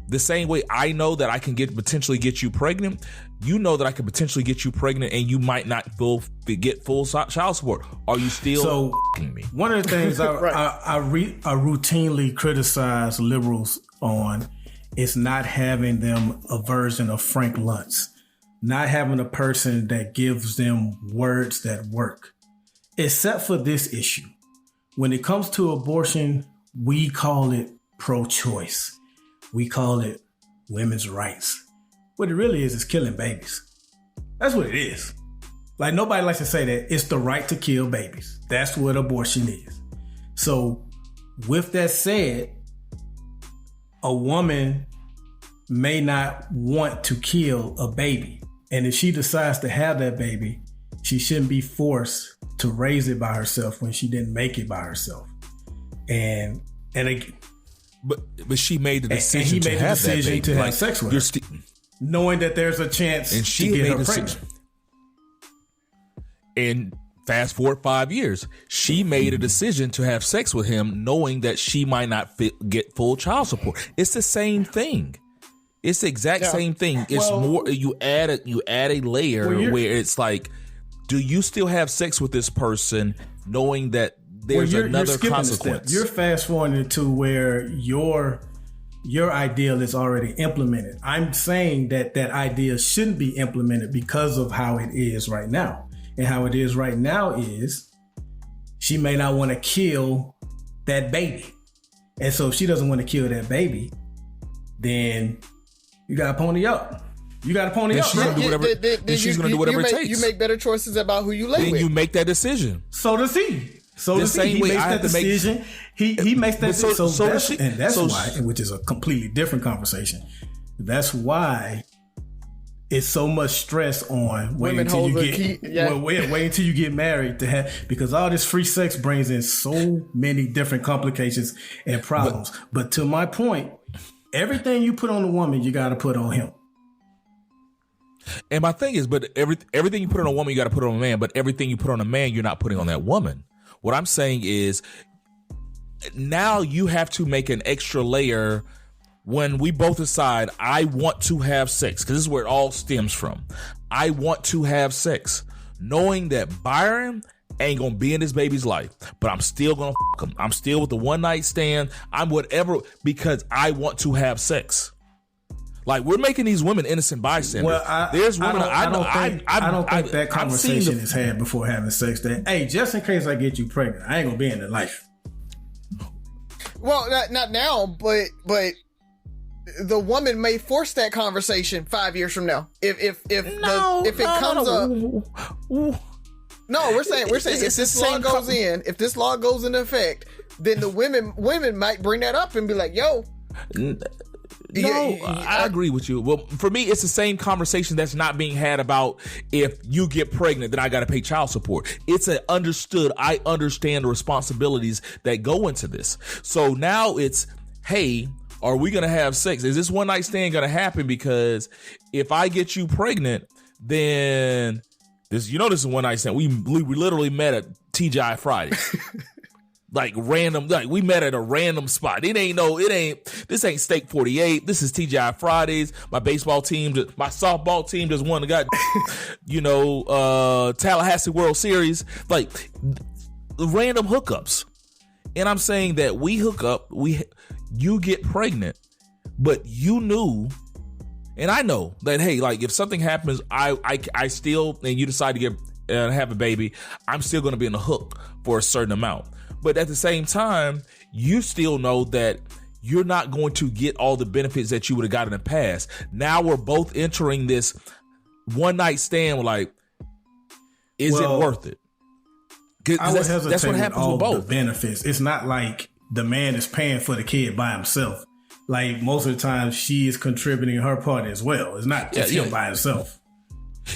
the same way I know that I can potentially get you pregnant, you know that I can potentially get you pregnant and you might not get full child support. Are you still f***ing me? One of the things I routinely criticize liberals on is not having them a version of Frank Luntz, not having a person that gives them words that work. Except for this issue. When it comes to abortion, we call it pro-choice. We call it women's rights. What it really is killing babies. That's what it is. Like, nobody likes to say that. It's the right to kill babies. That's what abortion is. So with that said, a woman may not want to kill a baby. And if she decides to have that baby, she shouldn't be forced to raise it by herself when she didn't make it by herself. And again, but she made the decision to have that baby. To have sex with her, knowing that there's a chance and she to get made her pregnant. And fast forward 5 years, she made a decision to have sex with him, knowing that she might not get full child support. It's the same thing. It's the exact same thing. It's more. You add a layer where it's like, do you still have sex with this person knowing that there's another consequence? You're fast forwarding to where your ideal is already implemented. I'm saying that idea shouldn't be implemented because of how it is right now. And how it is right now is she may not want to kill that baby. And so if she doesn't want to kill that baby, then you got to pony up. You got to pony up. She's going to do whatever, it takes. You make better choices about who you lay with. You make that decision. So does he. He makes that decision. He makes that decision. And that's why, which is a completely different conversation. That's why it's so much stress on wait until you get married to have, because all this free sex brings in so many different complications and problems. But to my point, everything you put on the woman, you got to put on him. And my thing is, but everything you put on a woman, you got to put on a man. But everything you put on a man, you're not putting on that woman. What I'm saying is, now you have to make an extra layer when we both decide, I want to have sex, because this is where it all stems from. I want to have sex, knowing that Byron ain't gonna be in his baby's life, but I'm still gonna fuck him. I'm still with the one night stand. I'm whatever, because I want to have sex. Like, we're making these women innocent bystanders. Well, there's women I don't think that conversation is had before having sex. That, hey, just in case I get you pregnant, I ain't gonna be in the life. Well, not now, but the woman may force that conversation 5 years from now. If it comes up. No, we're saying if this law goes in, if this law goes into effect, then the women might bring that up and be like, yo. I agree with you. Well, for me, it's the same conversation that's not being had about if you get pregnant, then I got to pay child support. It's I understand the responsibilities that go into this. So now it's, hey, are we going to have sex? Is this one night stand going to happen? Because if I get you pregnant, then this is one night stand. We literally met at TGI Fridays. Like random, like we met at a random spot. This ain't Steak 48. This is TGI Fridays. My softball team just won the Tallahassee World Series. Like random hookups. And I'm saying that we hook up, you get pregnant, but you knew, and I know that, hey, like if something happens, I still, and you decide to have a baby, I'm still going to be in the hook for a certain amount. But at the same time, you still know that you're not going to get all the benefits that you would have got in the past. Now we're both entering this one night stand. Like, is it worth it? I would hesitate that's what happens with both. The benefits. It's not like the man is paying for the kid by himself. Like most of the time, she is contributing her part as well. It's not just him by himself.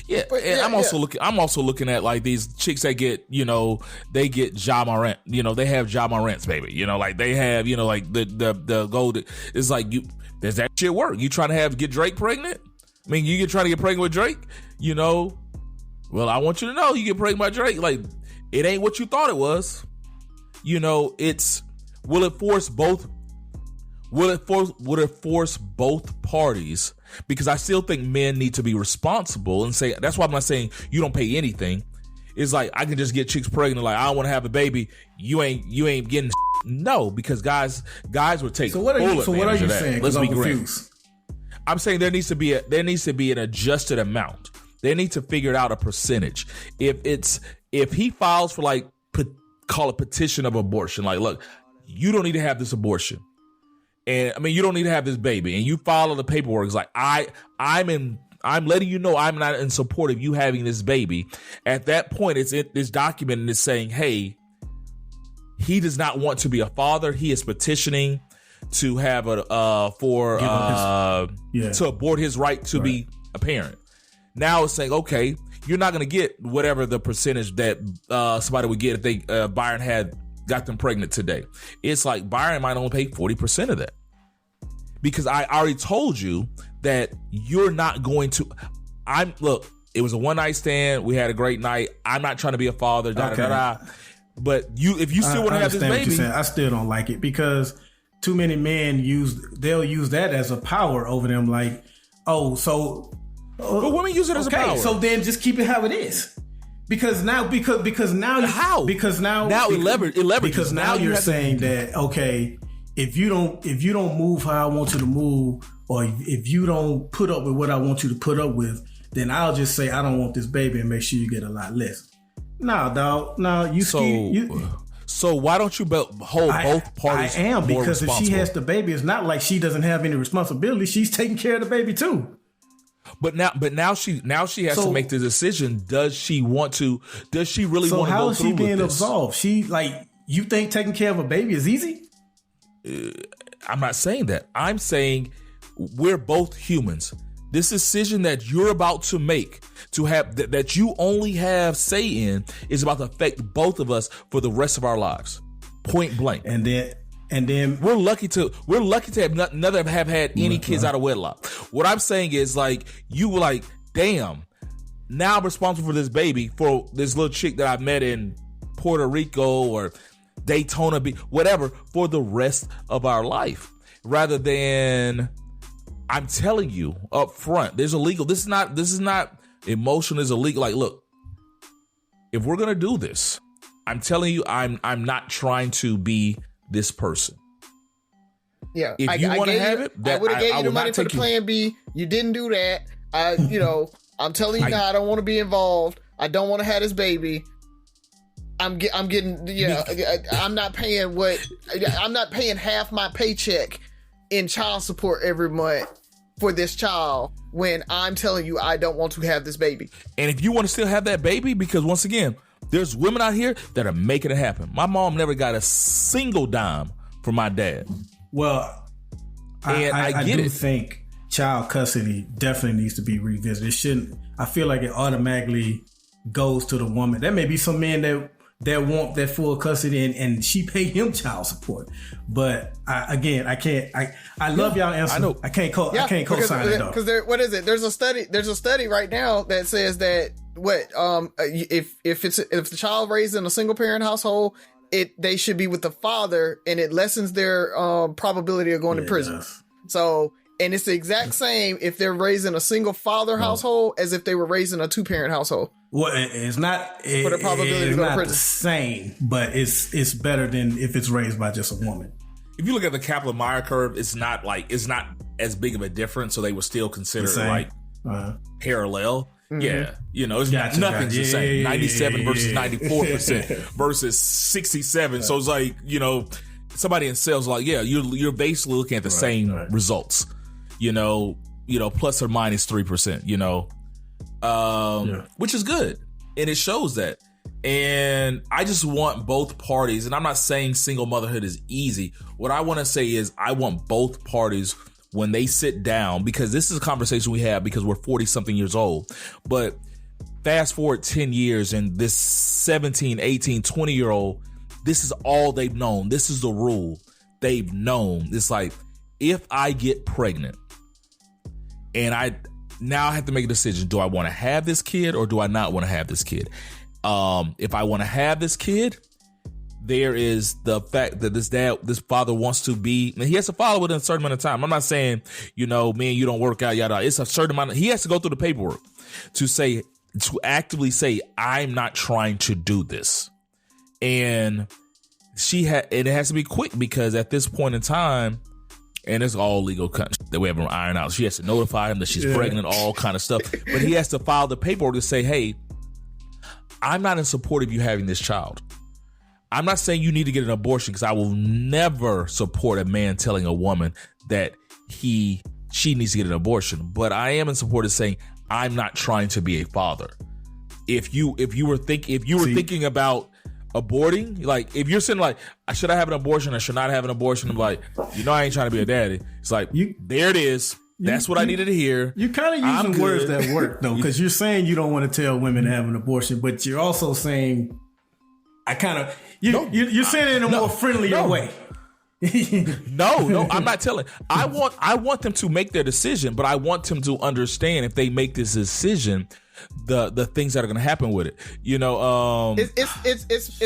Yeah, I'm also looking at like these chicks that get, they get Ja Morant. They have Ja Morant's baby. Like they have, like the gold. It's like does that shit work? You trying to get Drake pregnant? I mean, you trying to get pregnant with Drake? Well, I want you to know you get pregnant by Drake. Like it ain't what you thought it was. you know, will it force both parties? Because I still think men need to be responsible and say, that's why I'm not saying you don't pay anything. It's like, I can just get chicks pregnant, like, I don't want to have a baby. You ain't getting no, because guys would take full advantage of that. So what are you saying? Let's be confused. I'm saying there needs to be an adjusted amount. They need to figure out a percentage. If he files for, like, call a petition of abortion, like, look, you don't need to have this abortion. And I mean, you don't need to have this baby, and you follow the paperwork. It's like, I'm letting you know I'm not in support of you having this baby. At that point, it's documented and it's saying, hey, he does not want to be a father. He is petitioning to have to abort his right to be a parent. Now it's saying, okay, you're not going to get whatever the percentage that somebody would get if Byron had got them pregnant today. It's like Byron might only pay 40% of that. Because I already told you that you're not going to. Look, it was a one night stand. We had a great night. I'm not trying to be a father. But if you still want to have this baby, I still don't like it because too many men they'll use that as a power over them. Like, but women use it as a power. So then just keep it how it is. Because now you're saying that, okay, if you don't move how I want you to move, or if you don't put up with what I want you to put up with, then I'll just say I don't want this baby and make sure you get a lot less. No, dog. No, So why don't you hold both parties? I am, because if she has the baby, it's not like she doesn't have any responsibility. She's taking care of the baby too. But now she has to make the decision. Does she really want to go through with this? So how is she being absolved? She, like, you think taking care of a baby is easy? I'm not saying that. I'm saying we're both humans. This decision that you're about to make, to have that you only have say in, is about to affect both of us for the rest of our lives. Point blank. And then we're lucky to have never have had any kids out of wedlock. What I'm saying is, like, you were like, damn, now I'm responsible for this baby, for this little chick that I met in Puerto Rico or Daytona Beach, whatever, for the rest of our life. Rather than, I'm telling you up front, there's illegal. This is not emotional. It's illegal. Like, look, if we're gonna do this, I'm telling you, I'm not trying to be this person. Yeah, if you want to have it, I would have gave you the money for the plan B. You didn't do that. I'm telling you now, I don't want to be involved. I don't want to have this baby. I'm getting, I'm not paying half my paycheck in child support every month for this child when I'm telling you I don't want to have this baby. And if you want to still have that baby, because once again, there's women out here that are making it happen. My mom never got a single dime from my dad. Well, I do think child custody definitely needs to be revisited. It shouldn't. I feel like it automatically goes to the woman. There may be some men that want that full custody and she pay him child support. But I can't. I love y'all answer. I know. I can't co-sign it though. Because what is it? There's a study right now that says that if the child raised in a single parent household, they should be with the father, and it lessens their probability of going to prison. So, and it's the exact same if they're raised in a single father household as if they were raised in a 2-parent household. Well, it's not. For the probability to go to prison, the same, but it's better than if it's raised by just a woman. If you look at the Kaplan-Meier curve, it's not as big of a difference, so they would still consider it like parallel. Mm-hmm. Yeah, it's nothing's the same. 97 versus 94% versus 67. So it's like, somebody in sales is like, yeah, you're basically looking at the same results. Plus or minus 3%. Which is good, and it shows that. And I just want both parties, and I'm not saying single motherhood is easy. What I want to say is I want both parties, when they sit down, because this is a conversation we have because we're 40 something years old, but fast forward 10 years and this 17, 18, 20-year-old, this is all they've known. This is the rule they've known. It's like, if I get pregnant and I now have to make a decision, do I want to have this kid or do I not want to have this kid? If I want to have this kid, there is the fact that this father wants to be, and he has to follow within a certain amount of time. I'm not saying, me and you don't work out, yada. It's a certain amount. He has to go through the paperwork to actively say, I'm not trying to do this. And and it has to be quick, because at this point in time, and it's all legal that we haven't ironed out. She has to notify him that she's pregnant, all kind of stuff. But he has to file the paperwork to say, hey, I'm not in support of you having this child. I'm not saying you need to get an abortion, because I will never support a man telling a woman that she needs to get an abortion. But I am in support of saying, I'm not trying to be a father. If you were thinking about aborting, like if you're saying like, should I have an abortion or should not have an abortion? I'm like, I ain't trying to be a daddy. It's like, there it is. That's what I needed to hear. You're kind of using words that work though, because you're saying you don't want to tell women to have an abortion, but you're also saying, you're saying it in a more friendlier way. No, I'm not telling. I want them to make their decision, but I want them to understand, if they make this decision, the things that are going to happen with it. It's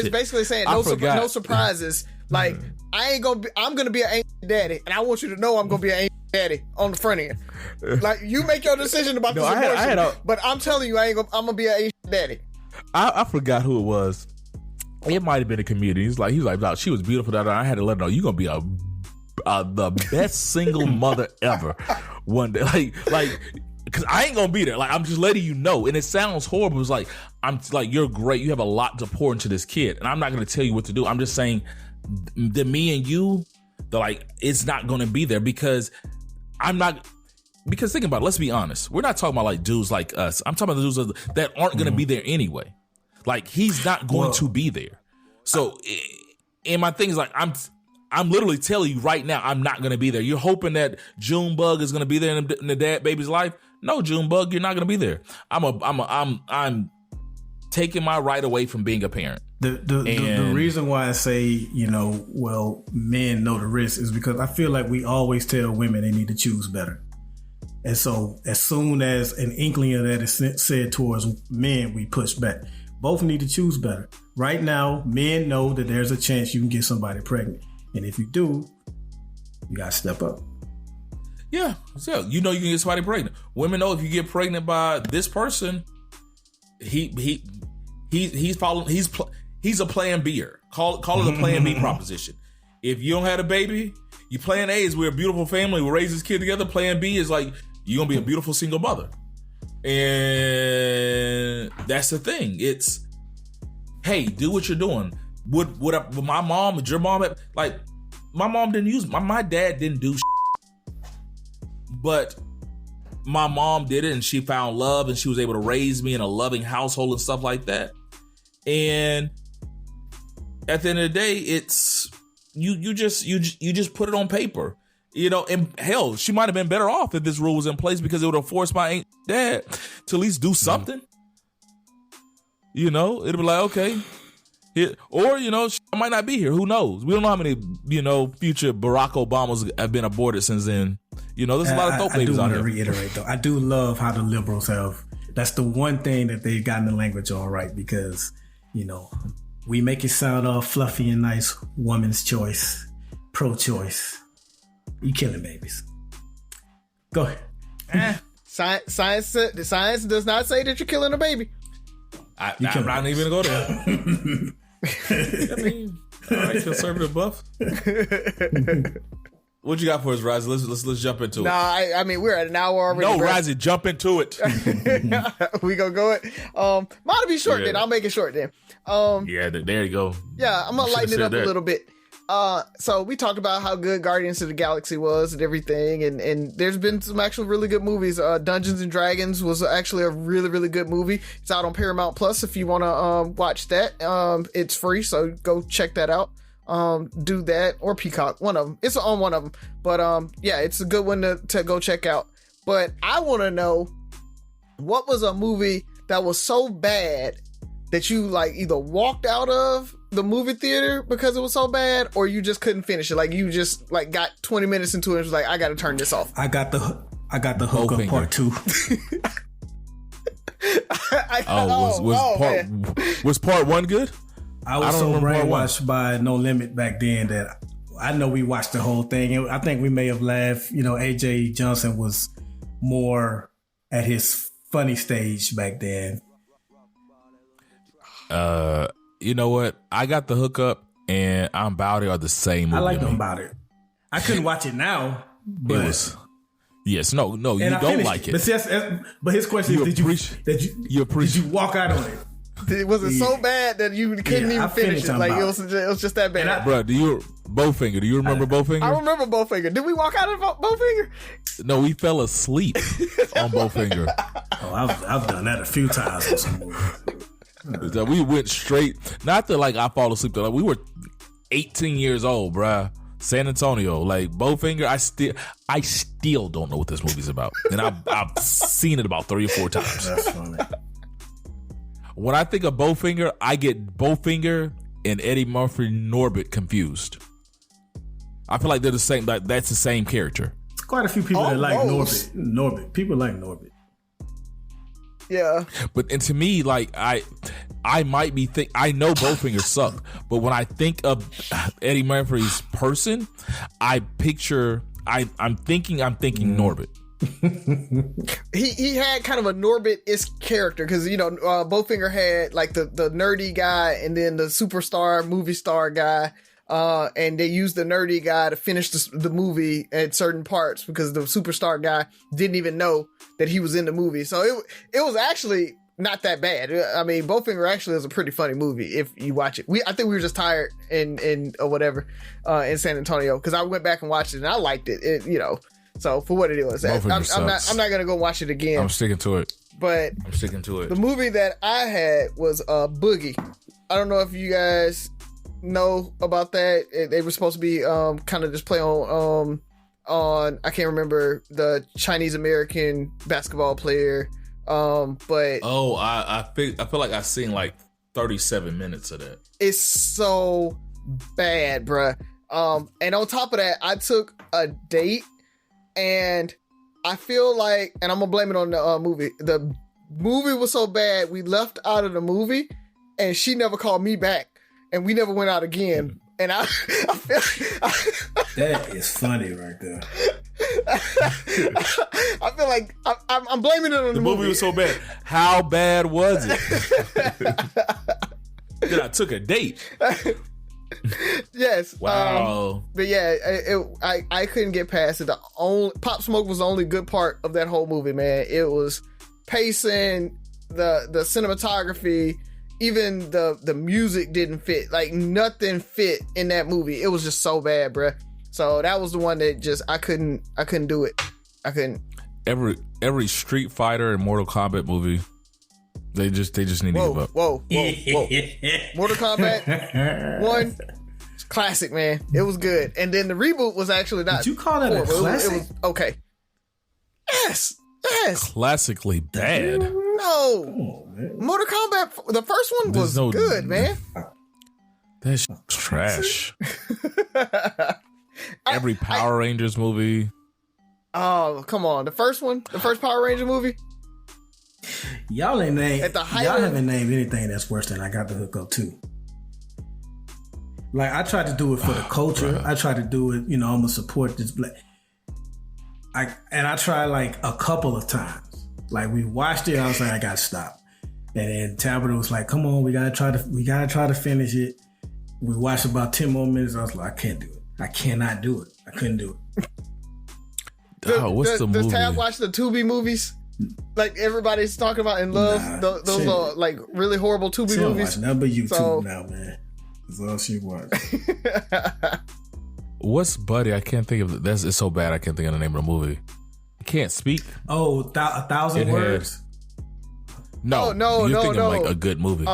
basically saying no surprises. Like, I'm gonna be an angry daddy, and I want you to know I'm gonna be an angry daddy on the front end. Like, you make your decision about this abortion, but I'm telling you, I'm gonna be an angry daddy. I forgot who it was. It might have been a comedian. He was like, she was beautiful. I had to let her know, you're gonna be the best single mother ever one day. Like, because I ain't gonna be there. Like, I'm just letting you know. And it sounds horrible. It's like, I'm like, you're great. You have a lot to pour into this kid, and I'm not gonna tell you what to do. I'm just saying that me and you, it's not gonna be there, because think about it. Let's be honest. We're not talking about like dudes like us. I'm talking about the dudes that aren't gonna be there anyway. Like, he's not going to be there. So, and my thing is like, I'm literally telling you right now, I'm not going to be there. You're hoping that Junebug is going to be there in the baby's life. No, Junebug, you're not going to be there. I'm taking my right away from being a parent. The reason why I say, men know the risk is because I feel like we always tell women they need to choose better. And so as soon as an inkling of that is said towards men, we push back. Both need to choose better. Right now, men know that there's a chance you can get somebody pregnant. And if you do, you got to step up. Yeah. So, you can get somebody pregnant. Women know if you get pregnant by this person, he's a plan B-er. Call it a plan B proposition. If you don't have a baby, you plan A is we're a beautiful family, we raise this kid together. Plan B is like, you're going to be a beautiful single mother. And that's the thing. It's, hey, do what you're doing. Would my mom, would your mom have, like, my mom didn't use, my dad didn't do but my mom did it, and she found love, and she was able to raise me in a loving household and stuff like that. And at the end of the day, it's, you just put it on paper. And hell, she might have been better off if this rule was in place, because it would have forced my dad to at least do something. It'd be like, okay. Or, she might not be here. Who knows? We don't know how many, future Barack Obamas have been aborted since then. There's a lot of throat babies out here. I do want to reiterate, though. I do love how the liberals have. That's the one thing that they've gotten the language all right, because, we make it sound all fluffy and nice. Woman's choice, pro-choice. You killing babies. Go ahead. Science does not say that you're killing a baby. I'm not even gonna go there. I mean, all right, conservative buff. What you got for us, Razi? Let's jump into it. I mean, we're at an hour already. No, Razi, jump into it. We gonna go it. Mine be short then. I'll make it short then. Yeah, there you go. Yeah, I'm gonna lighten it up a little bit. So we talked about how good Guardians of the Galaxy was and everything, and there's been some actual really good movies. Dungeons and Dragons was actually a really, really good movie. It's out on Paramount Plus if you want to watch that. It's free, so go check that out. Do that, or Peacock, one of them. It's on one of them, but yeah, it's a good one to go check out. But I want to know, what was a movie that was so bad that you like either walked out of the movie theater because it was so bad, or you just couldn't finish it? Like, you just like got 20 minutes into it and was like, I gotta turn this off. I got the hook up part 2. Was part 1 good? I was so brainwashed by No Limit back then that I know we watched the whole thing. And I think we may have laughed. You know, AJ Johnson was more at his funny stage back then. You know what? I got the hookup and I'm About It are the same movie. I like them About It. I couldn't watch it now, but yes, no, you don't like it. But his question is, did you walk out on it? Was it so bad that you couldn't even finish it? Like it was just that bad. Bro, do you remember Bowfinger? I remember Bowfinger. Did we walk out of Bowfinger? No, we fell asleep on Bowfinger. Oh, I've done that a few times with some movies. We went straight. Not that like I fall asleep though. Like, we were 18 years old, bruh. San Antonio, like Bowfinger. I still don't know what this movie's about, and I've seen it about 3 or 4 times. That's funny. When I think of Bowfinger, I get Bowfinger and Eddie Murphy Norbit confused. I feel like they're the same. Like that's the same character. Quite a few people that like Norbit. People like Norbit. Yeah, but and to me, like I might be I know Bowfinger sucked, but when I think of Eddie Murphy's person, I'm thinking Norbit. he had kind of a Norbit-esque character because Bowfinger had like the nerdy guy and then the superstar movie star guy. And they used the nerdy guy to finish the movie at certain parts because the superstar guy didn't even know that he was in the movie. So it was actually not that bad. I mean, Bowfinger actually is a pretty funny movie if you watch it. I think we were just tired in or whatever in San Antonio because I went back and watched it and I liked it. So for what it is, I'm not gonna go watch it again. I'm sticking to it. But I'm sticking to it. The movie that I had was Boogie. I don't know if you guys know about that. They were supposed to be kind of just play on I can't remember the Chinese American basketball player. But I feel like I've seen like 37 minutes of that. It's so bad, bruh. And on top of that, I took a date. And I feel like, and I'm gonna blame it on the movie. The movie was so bad, we left out of the movie, and she never called me back, and we never went out again. And I feel that is funny right there. I feel like I'm blaming it on the movie. The movie was so bad. How bad was it? Then I took a date. Yes. Wow. But yeah, I couldn't get past it. The only Pop Smoke was the only good part of that whole movie, man. It was pacing, the cinematography, even the music didn't fit. Like nothing fit in that movie. It was just so bad, bruh. So that was the one that just I couldn't do it. I couldn't. Every Street Fighter and Mortal Kombat movie. They just need to give up. Whoa. Mortal Kombat 1, classic, man. It was good. And then the reboot was actually not. Did you call that a classic? It was okay. Yes. Classically bad. No. Mortal Kombat, the first one was good, man. That's trash. Every Power Rangers movie. Oh, come on. The first Power Ranger movie? Y'all haven't named anything that's worse than I Got the Hookup too. Like I tried to do it for the culture. Bro. I tried to do it, I'm gonna support this black. I tried like a couple of times. Like we watched it, I was like, I gotta stop. And then Tabitha was like, come on, we gotta try to finish it. We watched about 10 more minutes. I was like, I can't do it. I cannot do it. I couldn't do it. What's the movie? Does Tab watch the Tubi movies? Like everybody's talking about in love. Those are like really horrible Tubi movies. Watch nothing but YouTube now, man. That's all she watches. What's Buddy? I can't think of it. It's so bad. I can't think of the name of the movie. I can't speak. Oh, 1,000 words. No. You're thinking like a good movie.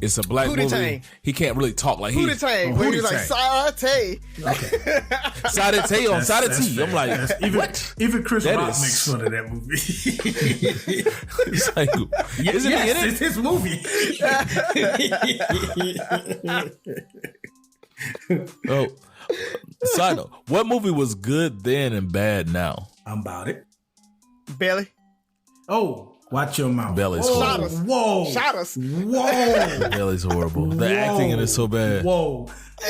It's a black movie. Tang. He can't really talk like Hootie Tang. Where he's like Sarate. Okay. Sarate on Sarate. I'm like, what? Even Chris Rock makes fun of that movie. It's like, isn't he in it? It's his movie. Oh, side note, what movie was good then and bad now? I'm About It. Bailey. Oh, Watch your mouth. Belly's Shot horrible. us. Whoa. Shot us. Whoa. Belly's horrible. The acting in it is so bad. Whoa.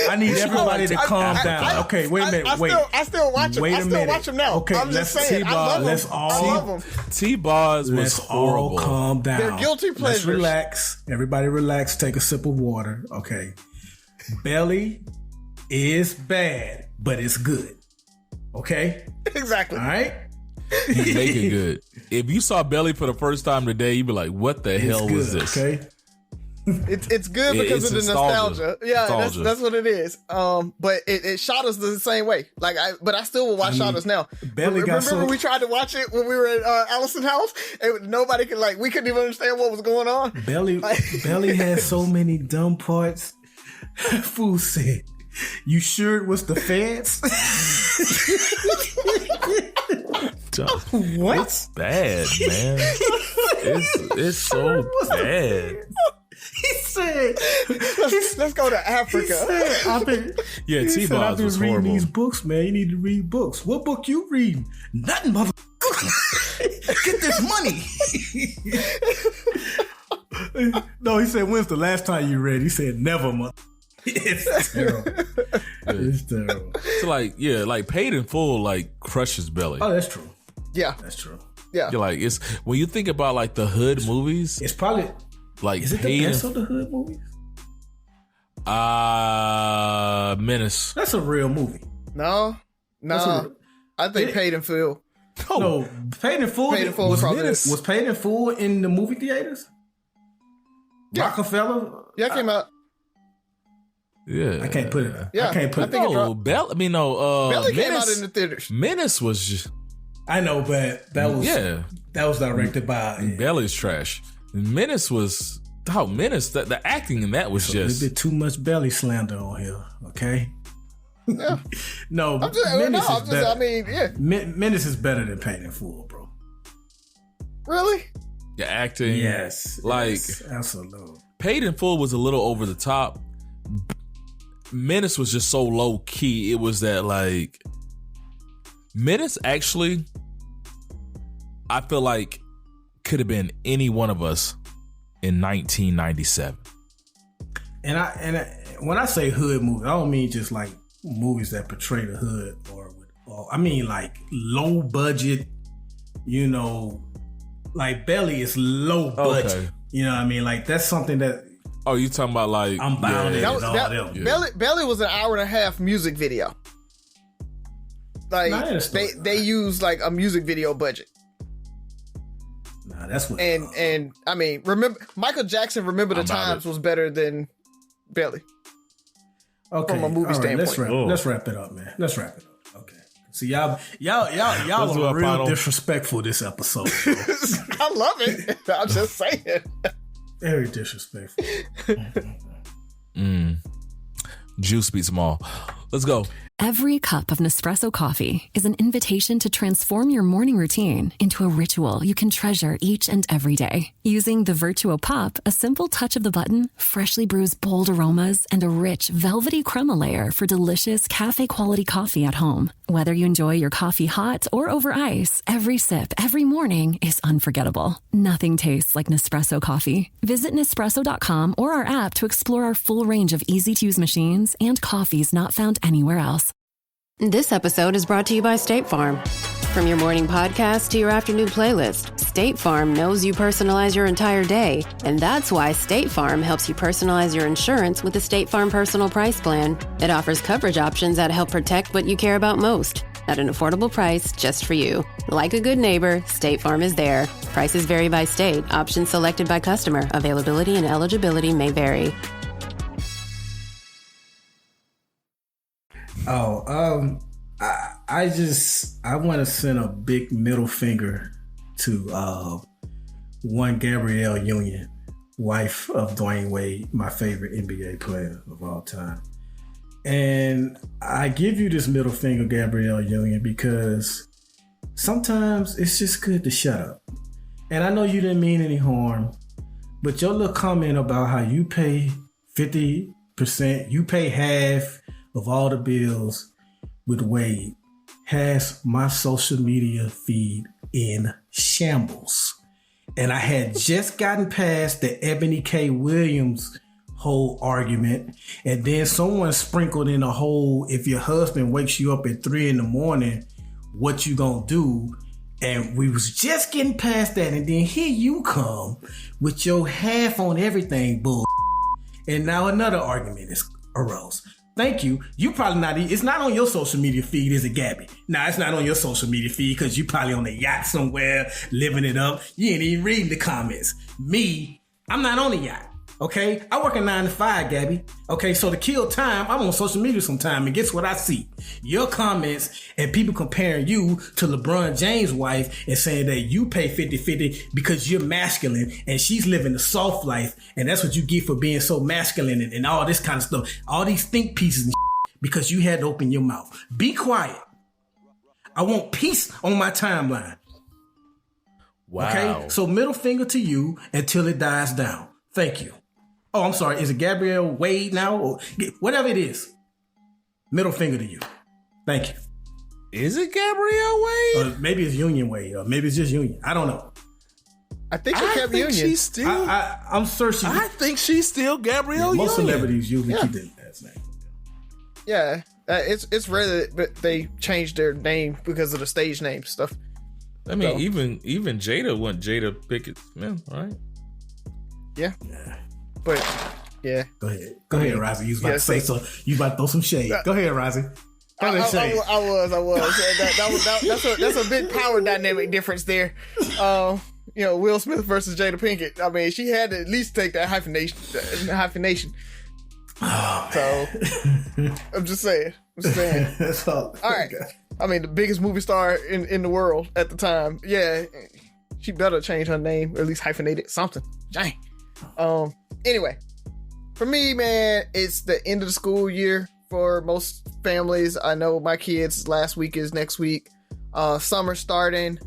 I need everybody to calm down. Okay, wait a minute. I still watch him. Wait I a still minute. watch him now. Okay, I'm just let's- saying. I love him. let's all- I love him. T-Boz was Let's horrible. all calm down. They're guilty Let's pleasures. relax. Everybody relax. Take a sip of water. Okay. Belly is bad, but it's good. Okay? Exactly. All right? He make it good. If you saw Belly for the first time today, you'd be like, what the hell was this? Okay? It's good Yeah, because it's of the nostalgia. nostalgia. Yeah, Nostalgia. that's what it is. But it shot us the same way. But I still will watch Shot Us now. Belly got Remember so- we tried to watch it when we were at Allison's house, and nobody could we couldn't even understand what was going on. Belly had so many dumb parts. Fool said, "You sure it was the feds?" What? It's bad, man. It's so bad. He said, Let's go to he Africa. said, I've been T-Boz was reading horrible. these books, man. You need to read books. What book you reading? Nothing, mother. Get this money. No, he said, when's the last time you read? He said, never, mother. It's terrible. It's terrible. So like Paid in Full crushes Belly. Oh, that's true. Yeah, That's true. yeah. You're like, it's when you think about like the hood movies, It's probably, like is it the Paid best in of the hood movies? Menace. That's a real movie. No. I think Paid in Full. No, Paid in Full. Paid in Full was probably Menace. Was Paid in Full in the movie theaters? Yeah. Rockefeller. Yeah, it came out. Yeah, I can't put it. Yeah, I can't put I it. think it No, dropped. Belly came out in the theaters. Menace was just I know, but that was directed by Belly's trash. Menace was Menace. The acting in that was a little just bit too much belly slander on here. Okay. Yeah. No, I'm just, Menace is better. I mean, yeah. Menace is better than Paid in Full, bro. Really? the acting. Yes, absolutely. Paid in Full was a little over the top. Menace was just so low key. It was that Menace actually, I feel like could have been any one of us in 1997. And when I say hood movie, I don't mean just like movies that portray the hood, or I mean like low budget. You know, like Belly is low budget. Okay. You know what I mean? Like that's something that. Oh, you talking about I'm bound yeah, and all them. Yeah. Belly was an hour and a half music video. Like they used like a music video budget. Nah, that's what. And I mean, remember Michael Jackson? Remember the Times was better than Belly. Okay, from a movie standpoint. Let's wrap it up, man. Let's wrap it up. Okay. See y'all are real disrespectful this episode. I love it. I'm just saying. Very disrespectful. Juice beats them all. Let's go. Every cup of Nespresso coffee is an invitation to transform your morning routine into a ritual you can treasure each and every day. Using the Virtuo Pop, a simple touch of the button freshly brews bold aromas and a rich, velvety crema layer for delicious cafe-quality coffee at home. Whether you enjoy your coffee hot or over ice, every sip, every morning is unforgettable. Nothing tastes like Nespresso coffee. Visit Nespresso.com or our app to explore our full range of easy-to-use machines and coffees not found anywhere else. This episode is brought to you by State Farm. From your morning podcast to your afternoon playlist, State Farm knows you personalize your entire day, and that's why State Farm helps you personalize your insurance with the State Farm Personal Price Plan. It offers coverage options that help protect what you care about most at an affordable price just for you. Like a good neighbor, State Farm is there. Prices vary by state. Options selected by customer. Availability and eligibility may vary. I want to send a big middle finger to one Gabriel Union, wife of Dwayne Wade, my favorite NBA player of all time. And I give you this middle finger, Gabriel Union, because sometimes it's just good to shut up. And I know you didn't mean any harm, but your little comment about how you pay 50%, you pay half of all the bills with Wade has my social media feed in shambles. And I had just gotten past the Ebony K. Williams whole argument. And then someone sprinkled in a whole, if your husband wakes you up at 3 a.m, what you gonna do? And we was just getting past that. And then here you come with your half on everything bull. And now another argument is arose. Thank you. You probably not, it's not on your social media feed, is it, Gabby? Nah, it's not on your social media feed because you probably on a yacht somewhere, living it up. You ain't even reading the comments. Me, I'm not on a yacht. Okay, I work a 9 to 5, Gabby. Okay, so to kill time, I'm on social media sometime, and guess what I see? Your comments and people comparing you to LeBron James' wife and saying that you pay 50-50 because you're masculine and she's living a soft life, and that's what you get for being so masculine and all this kind of stuff. All these think pieces and because you had to open your mouth. Be quiet. I want peace on my timeline. Wow. Okay, so middle finger to you until it dies down. Thank you. Oh, I'm sorry. Is it Gabriel Wade now? Or whatever it is. Middle finger to you. Thank you. Is it Gabriel Wade? Maybe it's Union Wade. Or maybe it's just Union. I don't know. I think she kept Union. She's still. I'm certain. I think she's still Gabriel Union. Most celebrities usually keep their last name. Yeah. It's rare that they changed their name because of the stage name stuff. I mean, so. even Jada went Jada Pickett Smith, right? Yeah. But yeah. Go ahead, Razi. You was about to say so. You about to throw some shade. Go ahead, Razi. I was. That's a big power dynamic difference there. Will Smith versus Jada Pinkett. I mean, she had to at least take that hyphenation. Oh, so I'm just saying. That's all. All right. I mean, the biggest movie star in the world at the time. Yeah, she better change her name or at least hyphenate it. Something. Dang. Anyway, for me, man, it's the end of the school year for most families. I know my kids' last week is next week. Summer starting.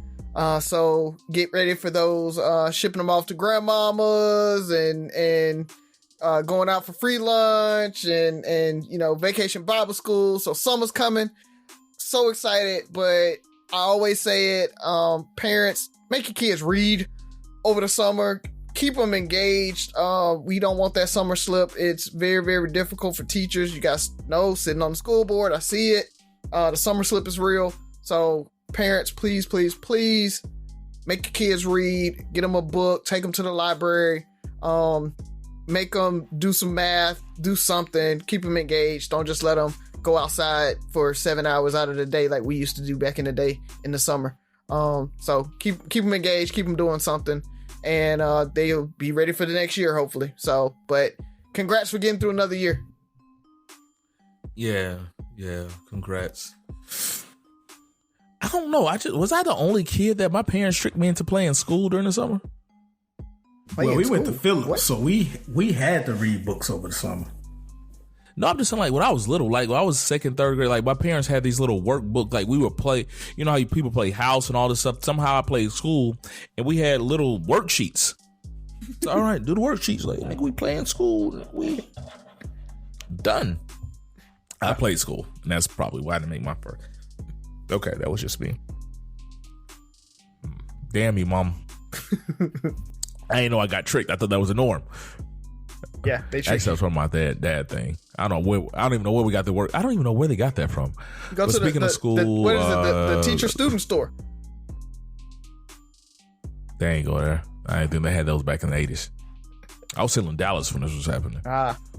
So get ready for those, shipping them off to grandmamas and going out for free lunch and vacation Bible school. So summer's coming. So excited, but I always say it, parents, make your kids read over the summer. Keep them engaged. We don't want that summer slip. It's very, very difficult for teachers. You guys know, sitting on the school board, I see it. The summer slip is real. So parents, please, please, please make your kids read. Get them a book. Take them to the library. Make them do some math. Do something. Keep them engaged. Don't just let them go outside for 7 hours out of the day like we used to do back in the day in the summer. So keep them engaged. Keep them doing something. And they'll be ready for the next year, hopefully. So, but congrats for getting through another year. Yeah, congrats. I don't know. Was I the only kid that my parents tricked me into playing school during the summer? Well, we went to Phillips, so we had to read books over the summer. No, I'm just saying, like, when I was little, like, when I was 2nd, 3rd grade, like, my parents had these little workbooks, like, we would play, you know how people play house and all this stuff? Somehow I played school, and we had little worksheets. So, all right, do the worksheets. Like, nigga, we play in school. We done. I played school, and that's probably why I didn't make my first. Okay, that was just me. Damn you, Mom. I didn't know I got tricked. I thought that was the norm. Yeah, they tricked. Actually, that was from my dad thing. I don't even know where we got the work. I don't even know where they got that from. Go to speaking of school, what is it? The teacher student store. They ain't go there. I didn't think they had those back in the 80s. I was still in Dallas when this was happening.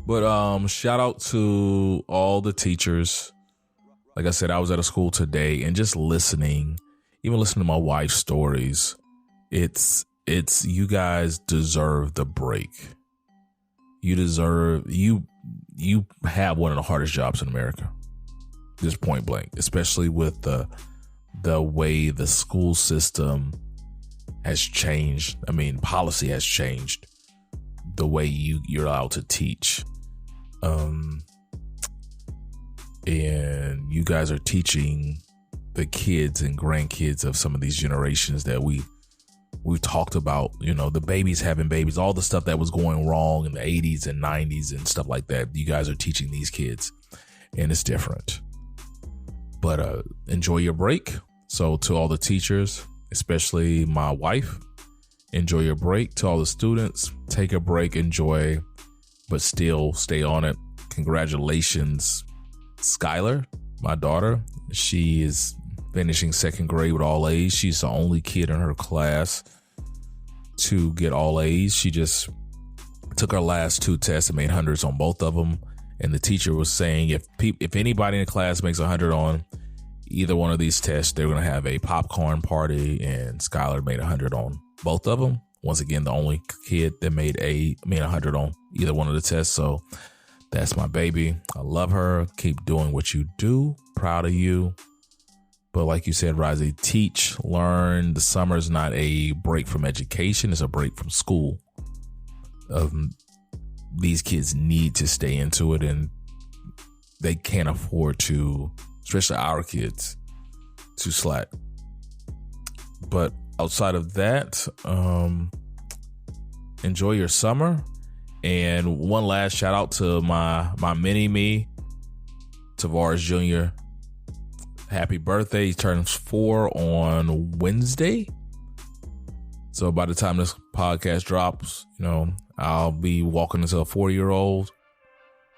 But shout out to all the teachers. Like I said, I was at a school today and just listening to my wife's stories. It's you guys deserve the break. You have one of the hardest jobs in America. Just point blank, especially with the way the school system has changed. I mean, policy has changed the way you're allowed to teach. And you guys are teaching the kids and grandkids of some of these generations that we've talked about, the babies having babies, all the stuff that was going wrong in the 80s and 90s and stuff like that. You guys are teaching these kids, and it's different. But enjoy your break. So to all the teachers, especially my wife, enjoy your break. To all the students, take a break, enjoy, but still stay on it. Congratulations, Skylar, my daughter. She is finishing second grade with all A's. She's the only kid in her class to get all A's. She just took her last 2 tests and made hundreds on both of them. And the teacher was saying if anybody in the class makes 100 on either one of these tests, they're going to have a popcorn party. And Skylar made 100 on both of them. Once again, the only kid that made 100 on either one of the tests. So that's my baby. I love her. Keep doing what you do. Proud of you. But like you said, Razi, teach, learn. The summer is not a break from education. It's a break from school. These kids need to stay into it, and they can't afford to, especially our kids, to slack. But outside of that, enjoy your summer. And one last shout out to my mini me, Tavares Jr. Happy birthday. He turns 4 on Wednesday. So by the time this podcast drops, I'll be walking into a 4-year-old.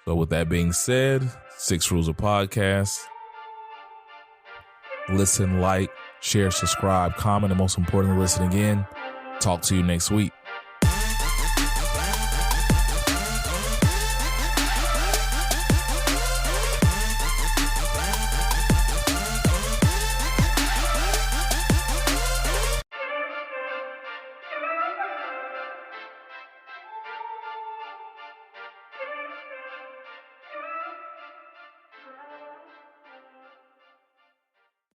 So with that being said, 6 rules of podcast. Listen, like, share, subscribe, comment, and most importantly, listen again. Talk to you next week.